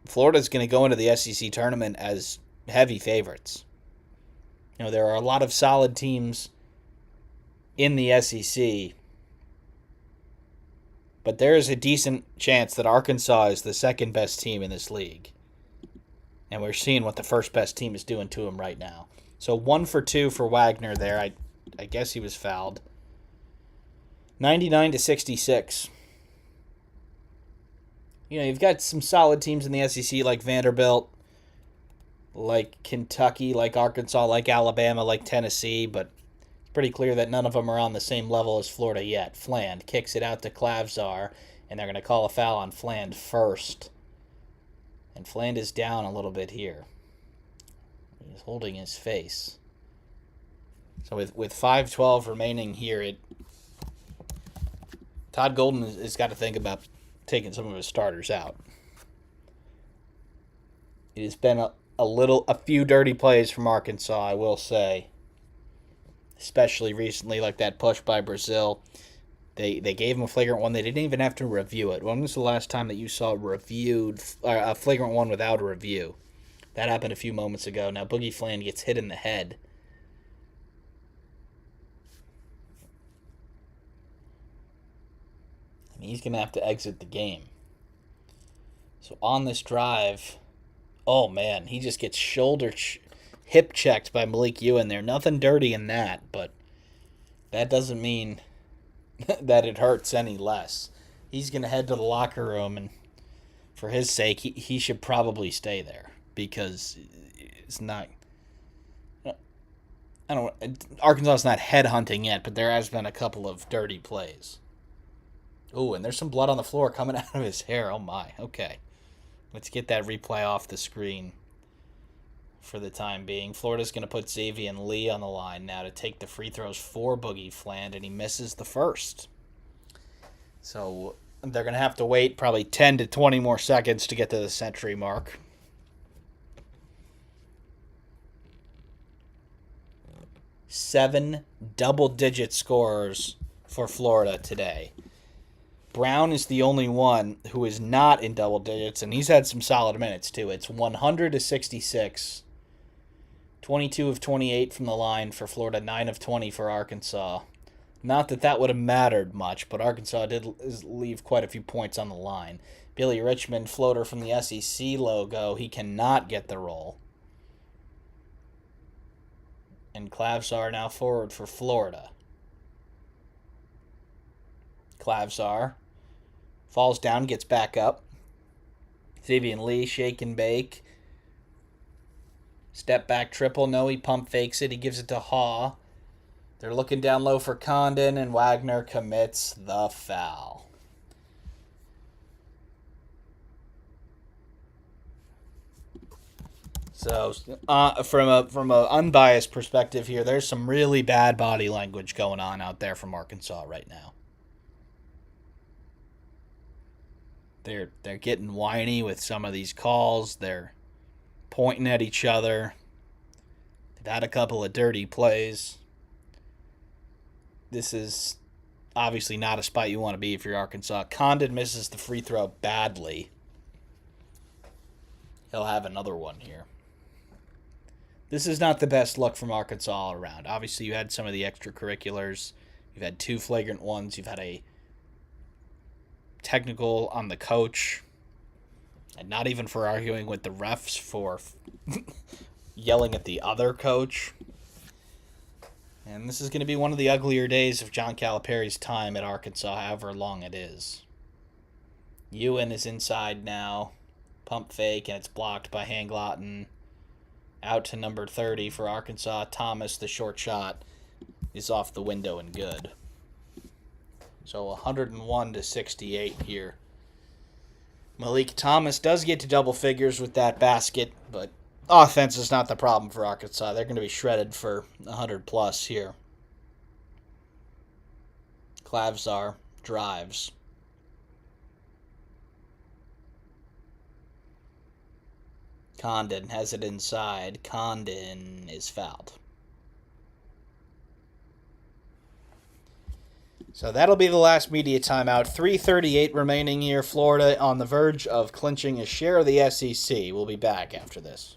Florida's going to go into the SEC tournament as heavy favorites. You know, there are a lot of solid teams in the SEC. But there is a decent chance that Arkansas is the second best team in this league. And we're seeing what the first best team is doing to him right now. So 1 for 2 for Wagner there. I guess he was fouled. 99-66. You know, you've got some solid teams in the SEC like Vanderbilt, like Kentucky, like Arkansas, like Alabama, like Tennessee, but it's pretty clear that none of them are on the same level as Florida yet. Fland kicks it out to Klavzar, and they're going to call a foul on Fland first. And Fland is down a little bit here. He's holding his face. So with 5:12 remaining here, Todd Golden has got to think about taking some of his starters out. It has been a few dirty plays from Arkansas, I will say. Especially recently, like that push by Brazil. They gave him a flagrant one. They didn't even have to review it. When was the last time that you saw a flagrant one without a review? That happened a few moments ago. Now Boogie Fland gets hit in the head. And he's going to have to exit the game. So on this drive, oh man, he just gets hip checked by Malik Ewan there. Nothing dirty in that, but that doesn't mean that it hurts any less. He's going to head to the locker room, and for his sake, he should probably stay there because it's not. Arkansas's not headhunting yet, but there has been a couple of dirty plays. Ooh, and there's some blood on the floor coming out of his hair. Oh my. Okay, let's get that replay off the screen. For the time being, Florida's going to put Xavier Lee on the line now to take the free throws for Boogie Fland, and he misses the first. So they're going to have to wait probably 10 to 20 more seconds to get to the century mark. Seven double-digit scorers for Florida today. Brown is the only one who is not in double digits, and he's had some solid minutes too. It's 100-66. 22 of 28 from the line for Florida, 9 of 20 for Arkansas. Not that that would have mattered much, but Arkansas did leave quite a few points on the line. Billy Richmond, floater from the SEC logo, he cannot get the roll. And Klavzar now forward for Florida. Klavzar falls down, gets back up. Xavier Lee, shake and bake. Step back triple. No, he pump fakes it. He gives it to Haw. They're looking down low for Condon, and Wagner commits the foul. So, from a unbiased perspective here, there's some really bad body language going on out there from Arkansas right now. They're getting whiny with some of these calls. They're pointing at each other. They've had a couple of dirty plays. This is obviously not a spot you want to be if you're Arkansas. Condon misses the free throw badly. He'll have another one here. This is not the best look from Arkansas all around. Obviously, you had some of the extracurriculars. You've had 2 flagrant ones. You've had a technical on the coach. And not even for arguing with the refs for yelling at the other coach. And this is going to be one of the uglier days of John Calipari's time at Arkansas, however long it is. Ewan is inside now. Pump fake, and it's blocked by Handglotten. Out to number 30 for Arkansas. Thomas, the short shot, is off the window and good. So 101 to 68 here. Malik Thomas does get to double figures with that basket, but offense is not the problem for Arkansas. They're going to be shredded for 100 plus here. Klavzar drives. Condon has it inside. Condon is fouled. So that'll be the last media timeout. 3:38 remaining here. Florida on the verge of clinching a share of the SEC. We'll be back after this.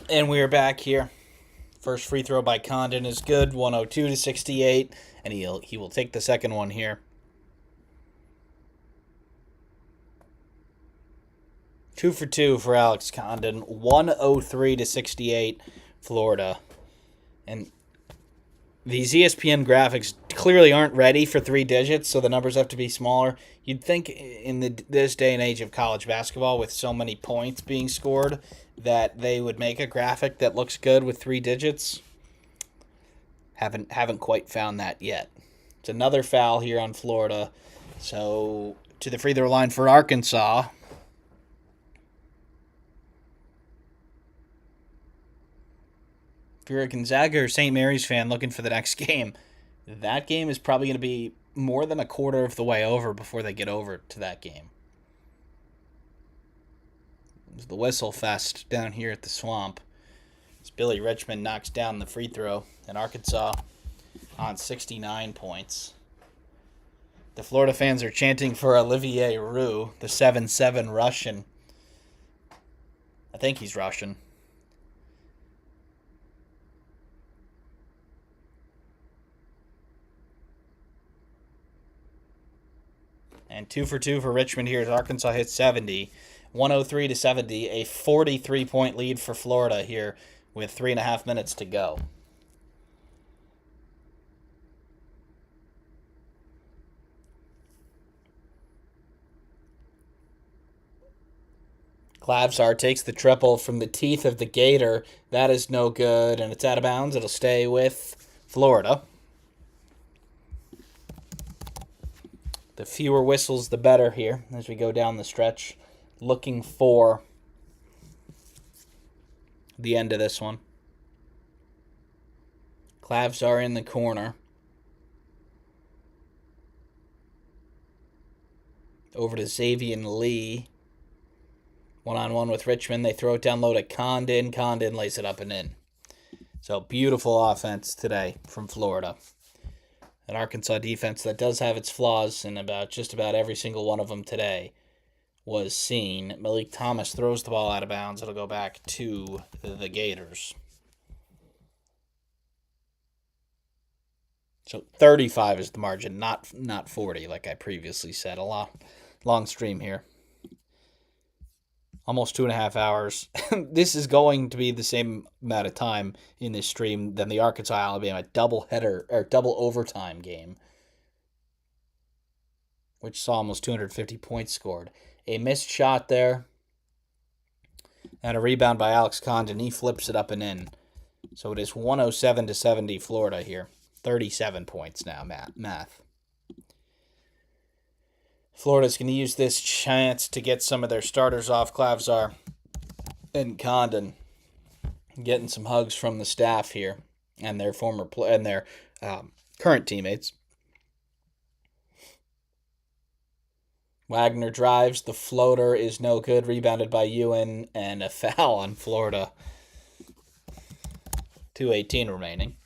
And we are back here. First free throw by Condon is good, 102 to 68, and he will take the second one here. 2 for 2 for Alex Condon, 103 to 68, Florida. And These ESPN graphics clearly aren't ready for 3 digits, so the numbers have to be smaller. You'd think in this day and age of college basketball, with so many points being scored, that they would make a graphic that looks good with 3 digits. Haven't quite found that yet. It's another foul here on Florida. So to the free throw line for Arkansas. If you're a Gonzaga or St. Mary's fan looking for the next game, that game is probably going to be more than a quarter of the way over before they get over to that game. It's the whistle fest down here at the Swamp. As Billy Richmond knocks down the free throw, and Arkansas on 69 points. The Florida fans are chanting for Olivier Roux, the 7'7" Russian. I think he's Russian. And 2 for 2 for Richmond here as Arkansas hits 70. 103 to 70, a 43-point lead for Florida here with 3.5 minutes to go. Klavsar takes the triple from the teeth of the Gator. That is no good, and it's out of bounds. It'll stay with Florida. The fewer whistles, the better here as we go down the stretch, looking for the end of this one. Klavsar in the corner. Over to Xavier Lee. One-on-one with Richmond. They throw it down low to Condon. Condon lays it up and in. So beautiful offense today from Florida. An Arkansas defense that does have its flaws, and just about every single one of them today was seen. Malik Thomas throws the ball out of bounds. It'll go back to the Gators. So 35 is the margin, not 40 like I previously said. A long stream here. Almost 2.5 hours. This is going to be the same amount of time in this stream than the Arkansas-Alabama double overtime game, which saw almost 250 points scored. A missed shot there, and a rebound by Alex Condon. He flips it up and in. So it is 107 to 70 Florida here. 37 points now, math. Florida's going to use this chance to get some of their starters off. Klavsar and Condon getting some hugs from the staff here and their current teammates. Wagner drives. The floater is no good. Rebounded by Ewan, and a foul on Florida. 2:18 remaining.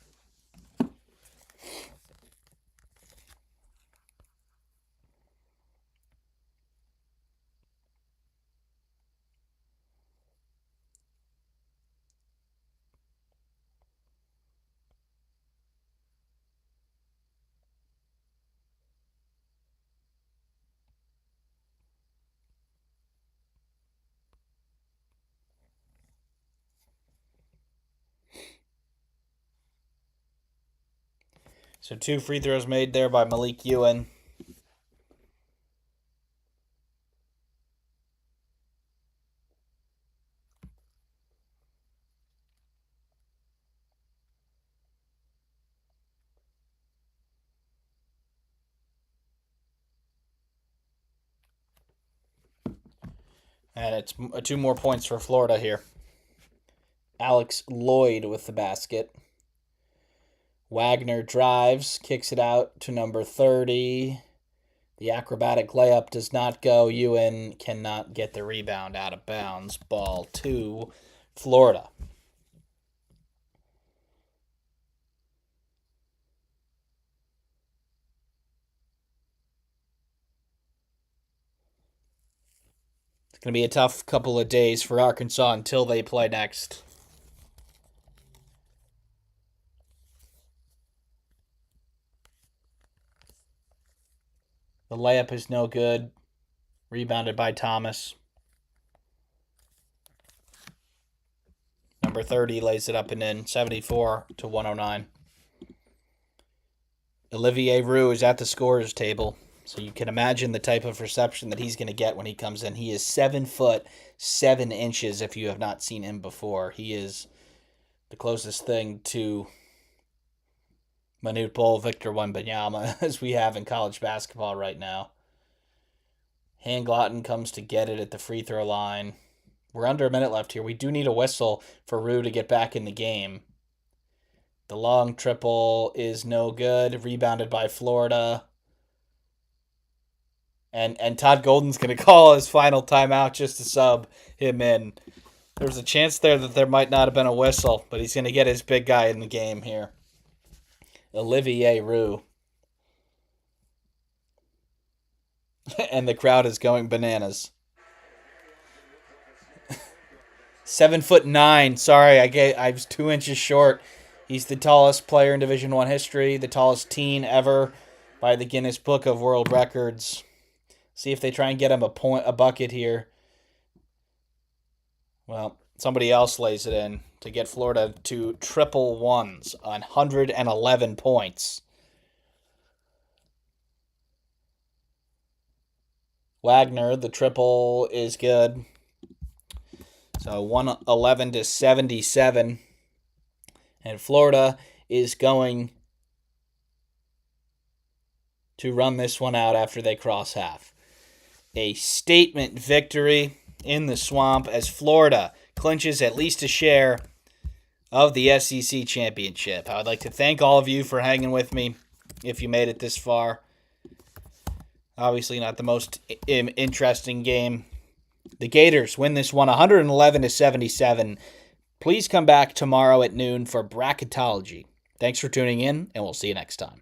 So 2 free throws made there by Malik Ewan. And it's 2 more points for Florida here. Alex Lloyd with the basket. Wagner drives, kicks it out to number 30. The acrobatic layup does not go. Ewan cannot get the rebound out of bounds. Ball to Florida. It's going to be a tough couple of days for Arkansas until they play next. The layup is no good. Rebounded by Thomas. Number 30 lays it up and in. 74 to 109. Olivier Roux is at the scorer's table, so you can imagine the type of reception that he's going to get when he comes in. He is 7'7" if you have not seen him before. He is the closest thing to Manute Bol, Victor Wembanyama as we have in college basketball right now. Hanglotten comes to get it at the free throw line. We're under a minute left here. We do need a whistle for Roux to get back in the game. The long triple is no good. Rebounded by Florida. And Todd Golden's going to call his final timeout just to sub him in. There was a chance there that there might not have been a whistle, but he's going to get his big guy in the game here. Olivier Roux. And the crowd is going bananas. 7'9". Sorry, I was 2 inches short. He's the tallest player in Division I history, the tallest teen ever by the Guinness Book of World Records. See if they try and get him a bucket here. Well, somebody else lays it in to get Florida to triple ones on 111 points. Wagner, the triple is good. So 111 to 77. And Florida is going to run this one out after they cross half. A statement victory in the swamp as Florida clinches at least a share of the SEC championship. I would like to thank all of you for hanging with me if you made it this far. Obviously not the most interesting game. The Gators win this one 111 to 77. Please come back tomorrow at noon for bracketology. Thanks for tuning in, and we'll see you next time.